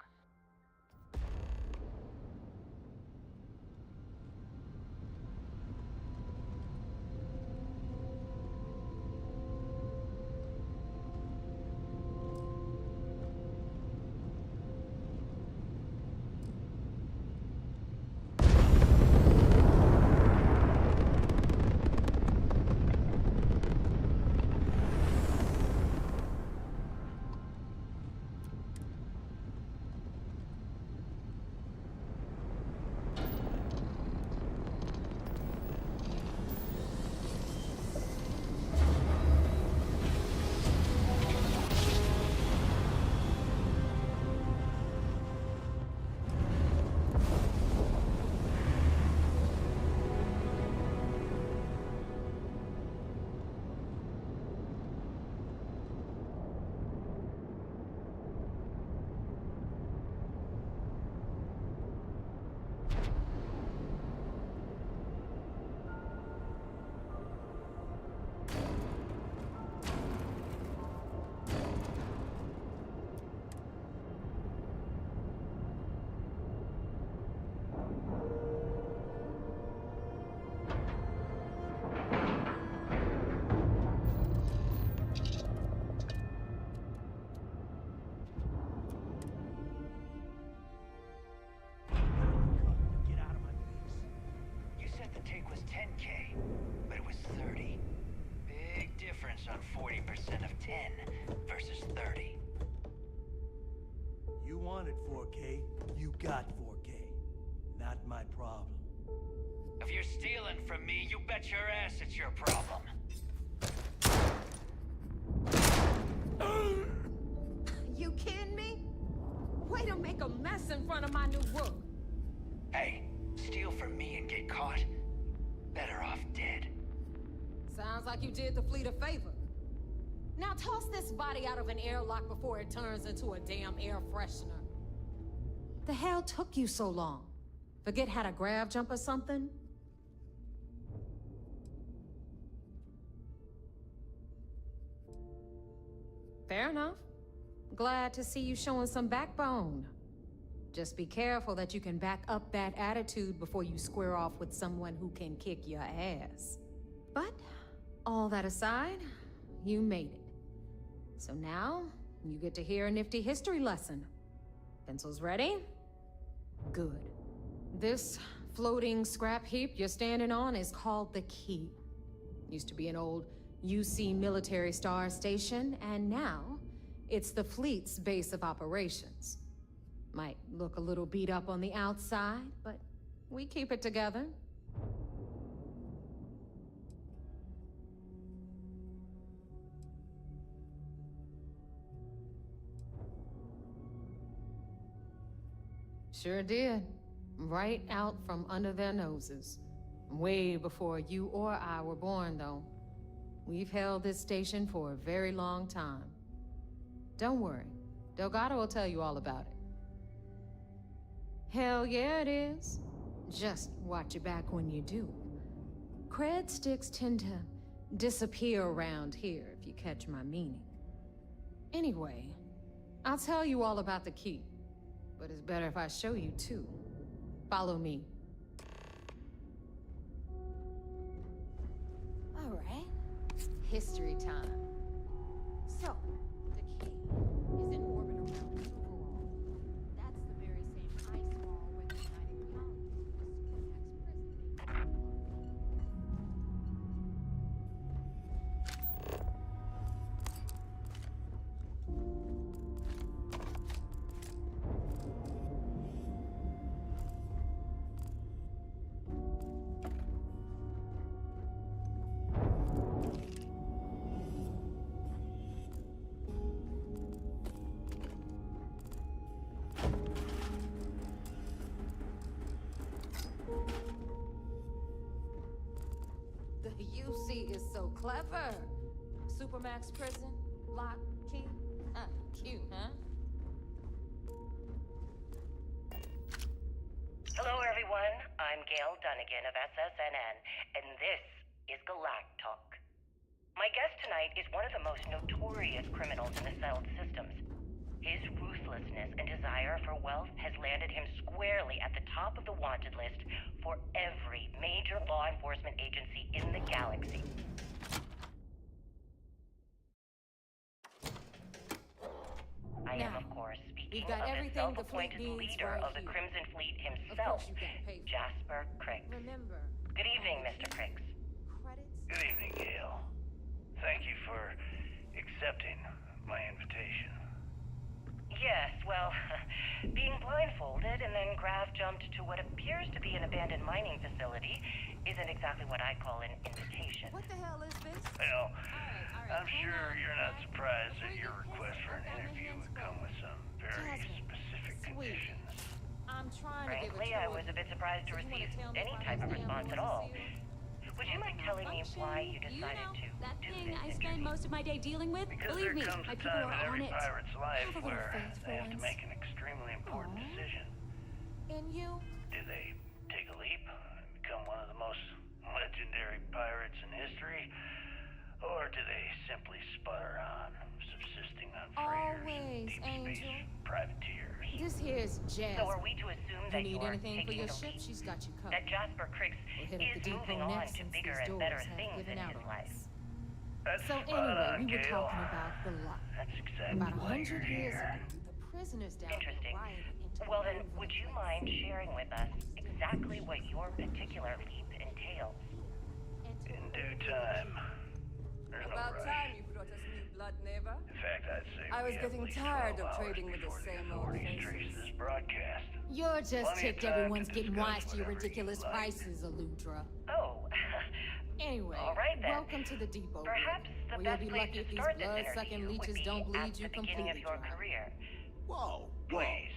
Speaker 6: On 40% of 10 versus 30.
Speaker 15: You wanted 4K, you got 4K. Not my problem.
Speaker 6: If you're stealing from me, you bet your ass it's your problem.
Speaker 7: You kidding me? Way to make a mess in front of my new Rook.
Speaker 6: Hey, steal from me and get caught? Better off dead.
Speaker 7: Sounds like you did the fleet a favor. Now toss this body out of an airlock before it turns into a damn air freshener. The hell took you so long? Forget how to grav jump or something? Fair enough. Glad to see you showing some backbone. Just be careful that you can back up that attitude before you square off with someone who can kick your ass. But all that aside, you made it. So now, you get to hear a nifty history lesson. Pencils ready? Good. This
Speaker 16: floating scrap heap you're standing on is called the Key. Used to be an old UC military star station, and now it's the fleet's base of operations. Might look a little beat up on the outside, but we keep it together. Sure did. Right out from under their noses. Way before you or I were born, though. We've held this station for a very long time. Don't worry. Delgado will tell you all about it. Hell yeah, it is. Just watch your back when you do. Cred sticks tend to disappear around here, if you catch my meaning. Anyway, I'll tell you all about the Key. But it's better if I show you, too. Follow me. All right. History time. So, the Key is in orbit around Superworld. That's the very same ice wall where the United Colonies was Supermax prison. The UC is so clever. Supermax prison, lock, key. Cute, huh?
Speaker 18: Hello, everyone. I'm Gail Dunnigan of SSNN, and this is Galactalk. My guest tonight is one of the most notorious criminals in the settled systems. His ruthlessness and desire for wealth has landed him squarely at the top of the wanted list for every major law enforcement agency in the galaxy. I am, of course, speaking of the self-appointed leader of the Crimson Fleet himself, Jasper Criggs.
Speaker 16: Remember.
Speaker 18: Good evening, Mr. Criggs.
Speaker 17: Good evening, Gail. Thank you for accepting my invitation.
Speaker 18: Yes, well, being blindfolded and then grav-jumped to what appears to be an abandoned mining facility isn't exactly what I call an invitation.
Speaker 16: What the hell is this?
Speaker 17: Well, I'm sure you're not surprised that your request for an interview would come with some very specific conditions.
Speaker 16: I'm trying to give
Speaker 18: Frankly, I was a bit surprised to receive any type of response at all. Would you mind telling me why you decided to
Speaker 19: That
Speaker 18: do
Speaker 19: thing
Speaker 18: this
Speaker 19: I spend most of my day dealing with?
Speaker 17: Because
Speaker 19: Believe me,
Speaker 17: there comes
Speaker 19: my
Speaker 17: a
Speaker 19: people
Speaker 17: time
Speaker 19: are
Speaker 17: in
Speaker 19: on
Speaker 17: every
Speaker 19: it.
Speaker 17: pirate's life
Speaker 19: Have a little
Speaker 17: where
Speaker 19: faith for
Speaker 17: they have to
Speaker 19: once.
Speaker 17: make an extremely important decision.
Speaker 16: And you?
Speaker 17: Do they take a leap and become one of the most legendary pirates in history? Or do they simply sputter on, subsisting on freighters,
Speaker 16: Always,
Speaker 17: deep
Speaker 16: Angel.
Speaker 17: space privateers?
Speaker 16: This here's Jazz.
Speaker 18: So are we to assume that
Speaker 16: you need
Speaker 18: you're
Speaker 16: anything for
Speaker 18: taking
Speaker 16: your
Speaker 18: the
Speaker 16: ship?
Speaker 18: leap?
Speaker 16: She's got you covered.
Speaker 18: That Jasper Criggs
Speaker 16: We'll hit up
Speaker 18: is
Speaker 16: the depot
Speaker 18: moving on
Speaker 16: next
Speaker 18: to
Speaker 16: since
Speaker 18: bigger
Speaker 16: these
Speaker 18: and
Speaker 16: doors
Speaker 18: better
Speaker 16: have
Speaker 18: things
Speaker 16: given
Speaker 18: in
Speaker 16: out
Speaker 18: his
Speaker 16: on
Speaker 18: life.
Speaker 16: us.
Speaker 17: That's
Speaker 16: So
Speaker 17: spot
Speaker 16: anyway,
Speaker 17: on,
Speaker 16: we were
Speaker 17: Gail.
Speaker 16: talking about the lock.
Speaker 17: That's exactly
Speaker 16: About
Speaker 17: why you're
Speaker 16: 100 years
Speaker 17: here.
Speaker 16: ago, the prisoners down
Speaker 18: Interesting.
Speaker 16: there rioted into
Speaker 18: Well then,
Speaker 16: over
Speaker 18: would
Speaker 16: the
Speaker 18: you
Speaker 16: place.
Speaker 18: mind sharing with us exactly what your particular leap entails?
Speaker 17: In due time. There's no
Speaker 20: About
Speaker 17: rush.
Speaker 20: time you brought us new blood, neighbor.
Speaker 17: In fact, I'd say
Speaker 20: I was
Speaker 17: we have
Speaker 20: getting
Speaker 17: at least
Speaker 20: tired
Speaker 17: 12
Speaker 20: of
Speaker 17: hours
Speaker 20: trading with the
Speaker 17: before
Speaker 20: same old
Speaker 17: authorities trace
Speaker 20: faces.
Speaker 17: this broadcast.
Speaker 16: You're just
Speaker 17: Plenty of
Speaker 16: ticked
Speaker 17: time
Speaker 16: everyone's
Speaker 17: to
Speaker 16: getting
Speaker 17: discuss
Speaker 16: wise to your
Speaker 17: whatever
Speaker 16: ridiculous
Speaker 17: you'd like.
Speaker 16: prices, Aludra.
Speaker 18: Oh,
Speaker 16: Anyway,
Speaker 18: all right then.
Speaker 16: welcome to the depot.
Speaker 18: Perhaps the
Speaker 16: where
Speaker 18: best
Speaker 16: you'll be
Speaker 18: place
Speaker 16: lucky
Speaker 18: to
Speaker 16: if these
Speaker 18: start this
Speaker 16: blood-sucking
Speaker 18: interview would
Speaker 16: leeches
Speaker 18: be
Speaker 16: don't
Speaker 18: at
Speaker 16: bleed
Speaker 18: the
Speaker 16: you
Speaker 18: beginning of
Speaker 16: completely
Speaker 18: your
Speaker 16: dry.
Speaker 18: career.
Speaker 21: Whoa, whoa.
Speaker 17: Please.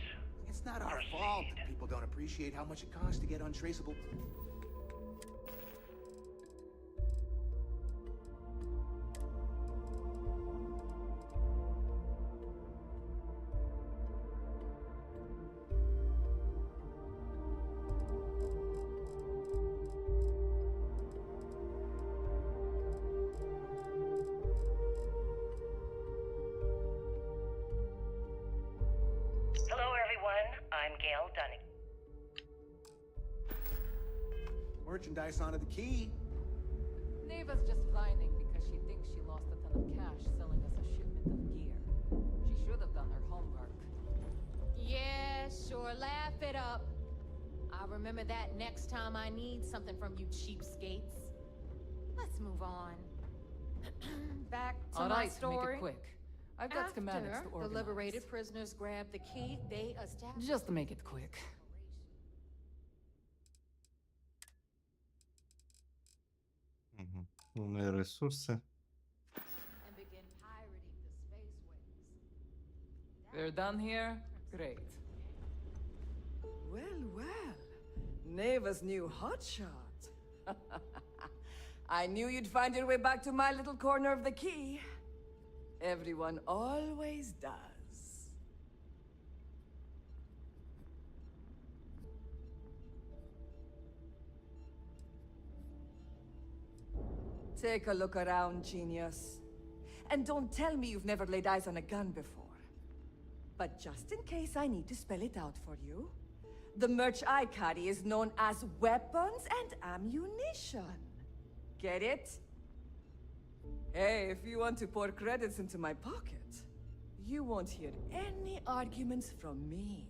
Speaker 21: It's not our fault that people don't appreciate how much it costs to get untraceable.
Speaker 18: Hello everyone, I'm Gail Dunning.
Speaker 21: Merchandise onto the Key.
Speaker 20: Neva's just whining because she thinks she lost a ton of cash selling us a shipment of gear. She should have done her homework.
Speaker 16: Yeah, sure, laugh it up. I remember that next time I need something from you cheapskates. Let's move on. Back to
Speaker 20: All
Speaker 16: my
Speaker 20: right,
Speaker 16: story.
Speaker 20: make it quick. I've got schematics to
Speaker 16: After the
Speaker 20: organize.
Speaker 16: liberated prisoners grabbed the key, they established...
Speaker 20: Just make it quick.
Speaker 4: Угу. Ну, ресурси.
Speaker 16: and begin pirating the spaceways.
Speaker 20: We're done here? Great.
Speaker 19: Well, well. Neva's new hotshot. I knew you'd find your way back to my little corner of the key. Everyone always does. Take a look around, genius. And don't tell me you've never laid eyes on a gun before. But just in case I need to spell it out for you, the merch I carry is known as weapons and ammunition. Get it? Hey, if you want to pour credits into my pocket, you won't hear any arguments from me.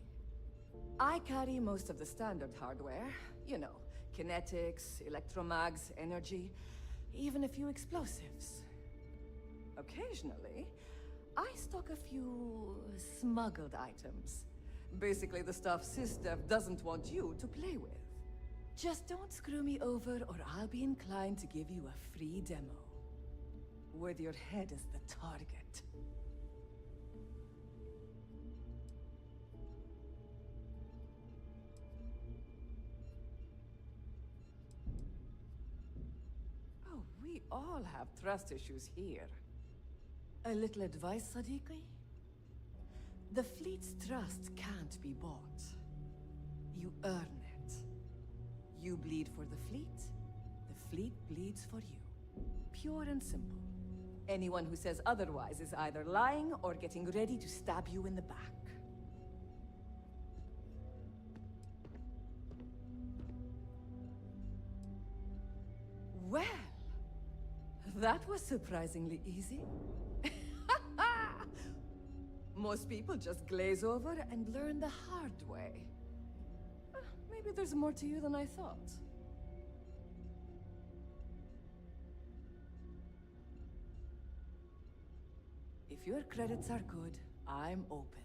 Speaker 19: I carry most of the standard hardware. You know, kinetics, electromags, energy, even a few explosives. Occasionally, I stock a few smuggled items. Basically the stuff SysDev doesn't want you to play with. Just don't screw me over or I'll be inclined to give you a free demo. With your head as the target. Oh, we all have trust issues here. A little advice, Sadiqi? The fleet's trust can't be bought. You earn it. You bleed for the fleet bleeds for you. Pure and simple. Anyone who says otherwise is either lying or getting ready to stab you in the back. Well, that was surprisingly easy. Most people just glaze over and learn the hard way. Maybe there's more to you than I thought. If your credits are good, I'm open.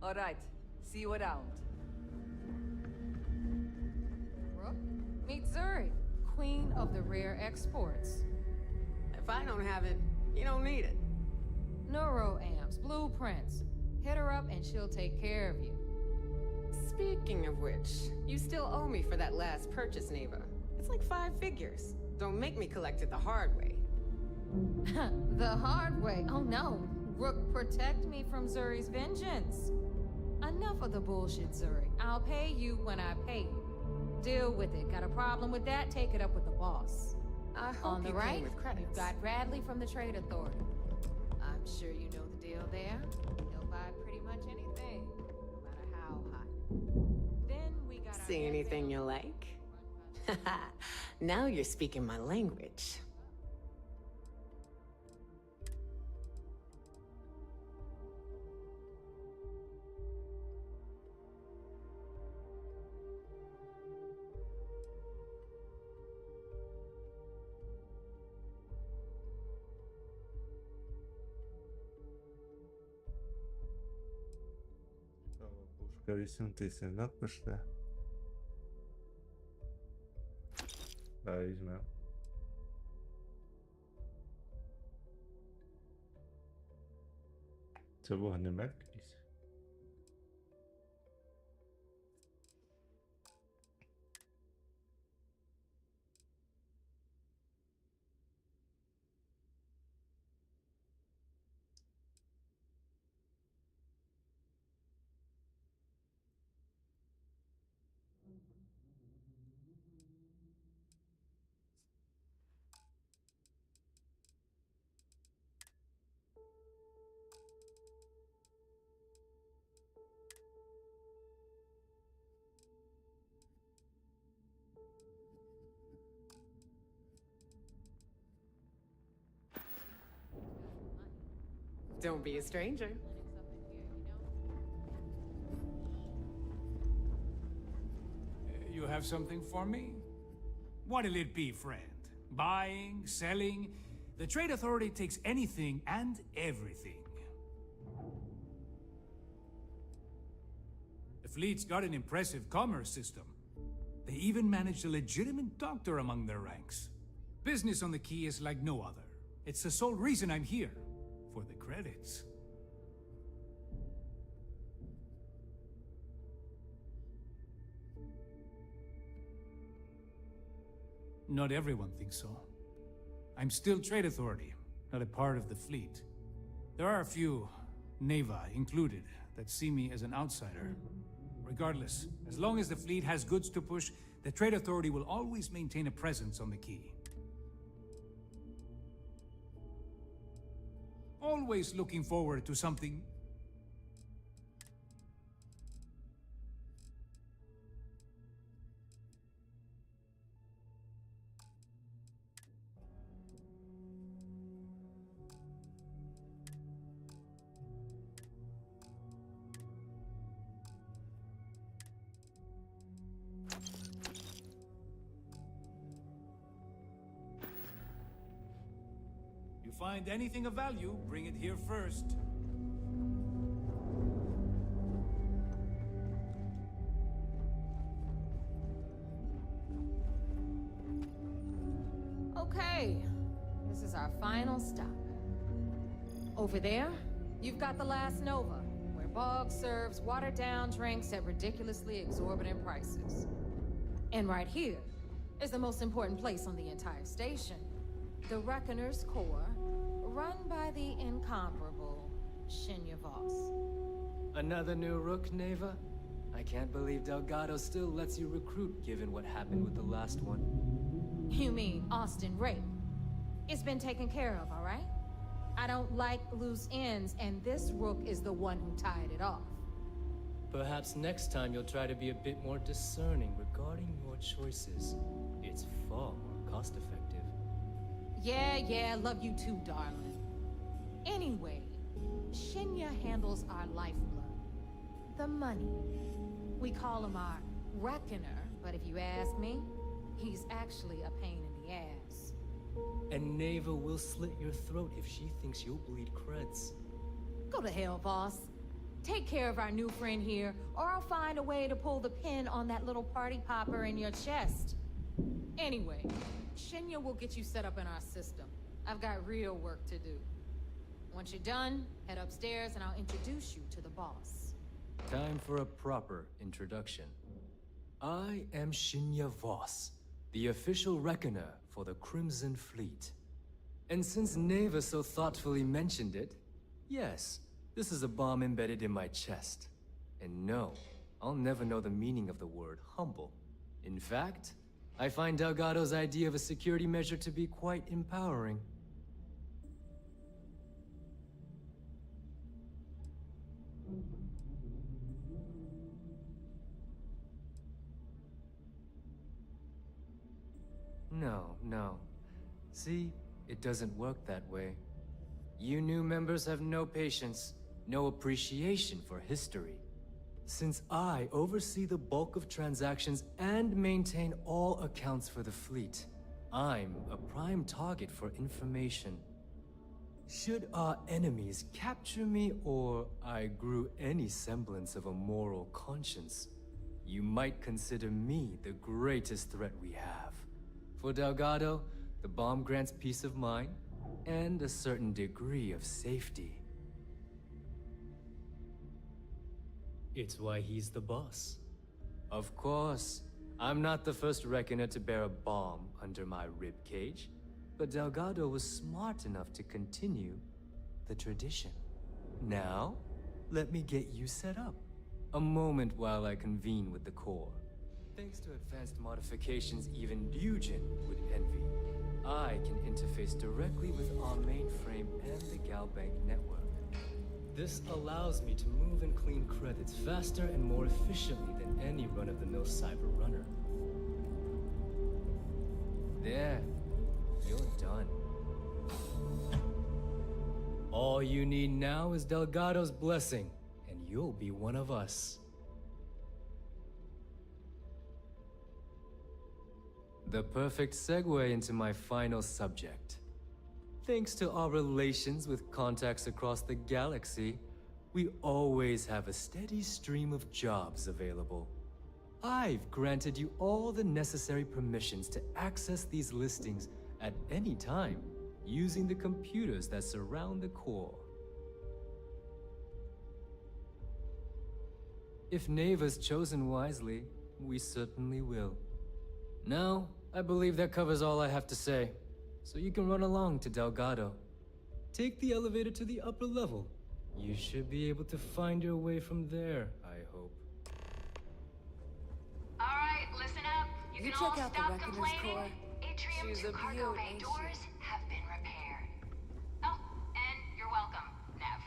Speaker 19: All right. See you around.
Speaker 20: Rook, meet Zuri, queen of the rare exports.
Speaker 2: If I don't have it, you don't need it.
Speaker 20: Neuroamps, blueprints. Hit her up and she'll take care of you.
Speaker 2: Speaking of which, you still owe me for that last purchase, Neva. It's like 5 figures. Don't make me collect it the hard way.
Speaker 20: The hard way? Oh no. Rook, protect me from Zuri's vengeance. Enough of the bullshit, Zuri. I'll pay you when I pay you. Deal with it. Got a problem with that? Take it up with the boss.
Speaker 2: I hope
Speaker 20: On the
Speaker 2: you pay
Speaker 20: right,
Speaker 2: with credits.
Speaker 20: you've got Bradley from the Trade Authority. I'm sure you know the deal there. He'll buy pretty much anything, no matter how hot. Then we got
Speaker 2: See anything you like? Now you're speaking my language.
Speaker 4: Пушка 8000, надпиште. Так, візьмемо. Це вогнемет якийсь.
Speaker 2: Don't be a stranger.
Speaker 22: You have something for me? What'll it be, friend? Buying, selling? The Trade Authority takes anything and everything. The fleet's got an impressive commerce system. They even managed a legitimate doctor among their ranks. Business on the Key is like no other. It's the sole reason I'm here. For the credits. Not everyone thinks so. I'm still Trade Authority, not a part of the fleet. There are a few, Neva included, that see me as an outsider. Regardless, as long as the fleet has goods to push, the Trade Authority will always maintain a presence on the Key. Always looking forward to something. You find anything of value, bring it here first.
Speaker 20: Okay, this is our final stop. Over there, you've got the last Nova, where Bog serves watered-down drinks at ridiculously exorbitant prices. And right here is the most important place on the entire station, the Reckoner's Core, run by the incomparable Shinya Voss.
Speaker 23: Another new Rook, Neva? I can't believe Delgado still lets you recruit, given what happened with the last one.
Speaker 20: You mean Austin Rape? It's been taken care of, all right? I don't like loose ends, and this Rook is the one who tied it off.
Speaker 23: Perhaps next time you'll try to be a bit more discerning regarding your choices. It's far more cost-effective.
Speaker 20: Yeah, love you too, darling. Anyway, Shinya handles our lifeblood. The money. We call him our Reckoner, but if you ask me, he's actually a pain in the ass.
Speaker 23: And Neva will slit your throat if she thinks you'll bleed creds.
Speaker 20: Go to hell, boss. Take care of our new friend here, or I'll find a way to pull the pin on that little party popper in your chest. Anyway, Shinya will get you set up in our system. I've got real work to do. Once you're done, head upstairs and I'll introduce you to the boss.
Speaker 23: Time for a proper introduction. I am Shinya Voss, the official reckoner for the Crimson Fleet. And since Neva so thoughtfully mentioned it, yes, this is a bomb embedded in my chest. And no, I'll never know the meaning of the word humble. In fact, I find Delgado's idea of a security measure to be quite empowering. No. See, it doesn't work that way. You new members have no patience, no appreciation for history. Since I oversee the bulk of transactions and maintain all accounts for the fleet, I'm a prime target for information. Should our enemies capture me or I grew any semblance of a moral conscience, you might consider me the greatest threat we have. For Delgado, the bomb grants peace of mind and a certain degree of safety. It's why he's the boss. Of course, I'm not the first reckoner to bear a bomb under my ribcage, but Delgado was smart enough to continue the tradition. Now, let me get you set up. A moment while I convene with the core. Thanks to advanced modifications even Ryujin would envy, I can interface directly with our mainframe and the Galbank network. This allows me to move and clean credits faster and more efficiently than any run-of-the-mill cyber runner. There, you're done. All you need now is Delgado's blessing, and you'll be one of us. The perfect segue into my final subject. Thanks to our relations with contacts across the galaxy, we always have a steady stream of jobs available. I've granted you all the necessary permissions to access these listings at any time, using the computers that surround the core. If Neva's chosen wisely, we certainly will. Now, I believe that covers all I have to say, so you can run along to Delgado. Take the elevator to the upper level. You should be able to find your way from there, I hope.
Speaker 3: Alright, listen up. You
Speaker 19: You
Speaker 3: can all
Speaker 19: check out the
Speaker 3: stop
Speaker 19: Reckoner's
Speaker 3: complaining.
Speaker 19: core.
Speaker 3: Atrium
Speaker 19: She's
Speaker 3: 2
Speaker 19: a
Speaker 3: cargo
Speaker 19: beaut,
Speaker 3: bay
Speaker 19: ain't
Speaker 3: doors
Speaker 19: she?
Speaker 3: have been repaired. Oh, and you're welcome, Nev.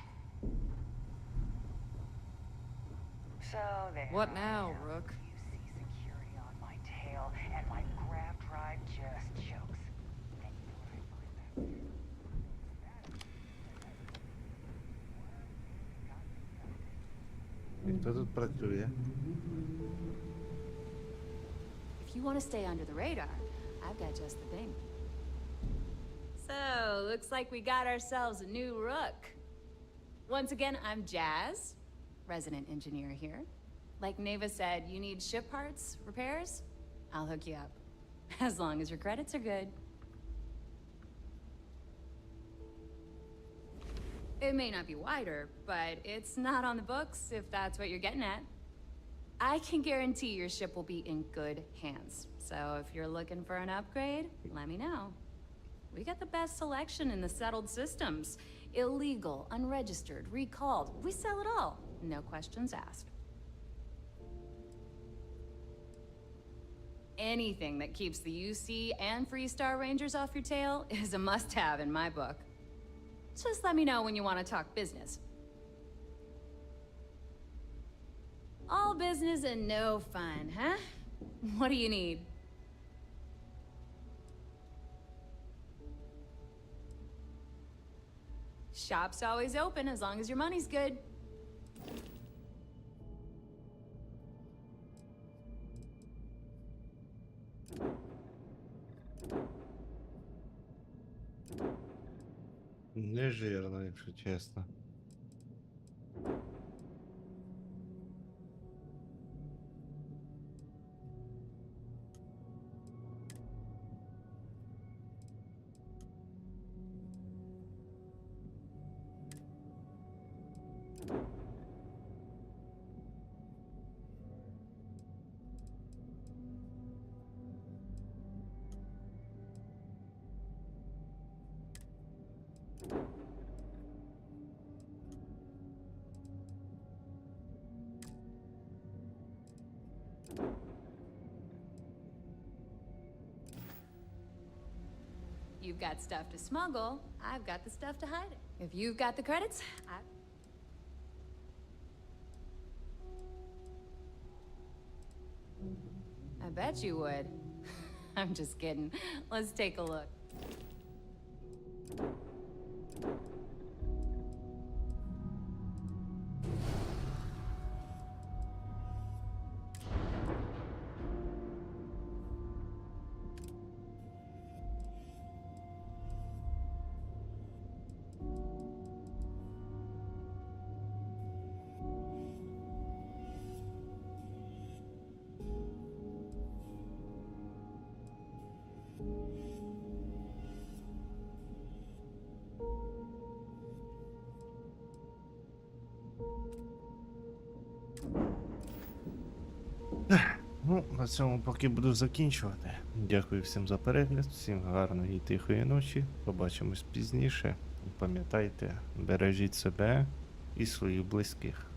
Speaker 16: So there.
Speaker 7: What now, Rook?
Speaker 16: You see security on my tail, and my grab drive just chokes. And you know where I find that?
Speaker 4: І хто тут працює?
Speaker 1: If you want to stay under the radar, I've got just the thing. So, looks like we got ourselves a new rook. Once again, I'm Jazz, resident engineer here. Like Neva said, you need ship parts, repairs? I'll hook you up. As long as your credits are good. It may not be wider, but it's not on the books, if that's what you're getting at. I can guarantee your ship will be in good hands. So if you're looking for an upgrade, let me know. We got the best selection in the settled systems. Illegal, unregistered, recalled. We sell it all. No questions asked. Anything that keeps the UC and Freestar Rangers off your tail is a must-have in my book. Just let me know when you want to talk business. All business and no fun, huh? What do you need? Shop's always open as long as your money's good.
Speaker 4: Не жирно, якщо чесно.
Speaker 1: You've got stuff to smuggle, I've got the stuff to hide it. If you've got the credits, I bet you would. I'm just kidding. Let's take a look.
Speaker 4: Ну, на цьому поки буду закінчувати. Дякую всім за перегляд, всім гарної і тихої ночі. Побачимось пізніше. Пам'ятайте, бережіть себе і своїх близьких.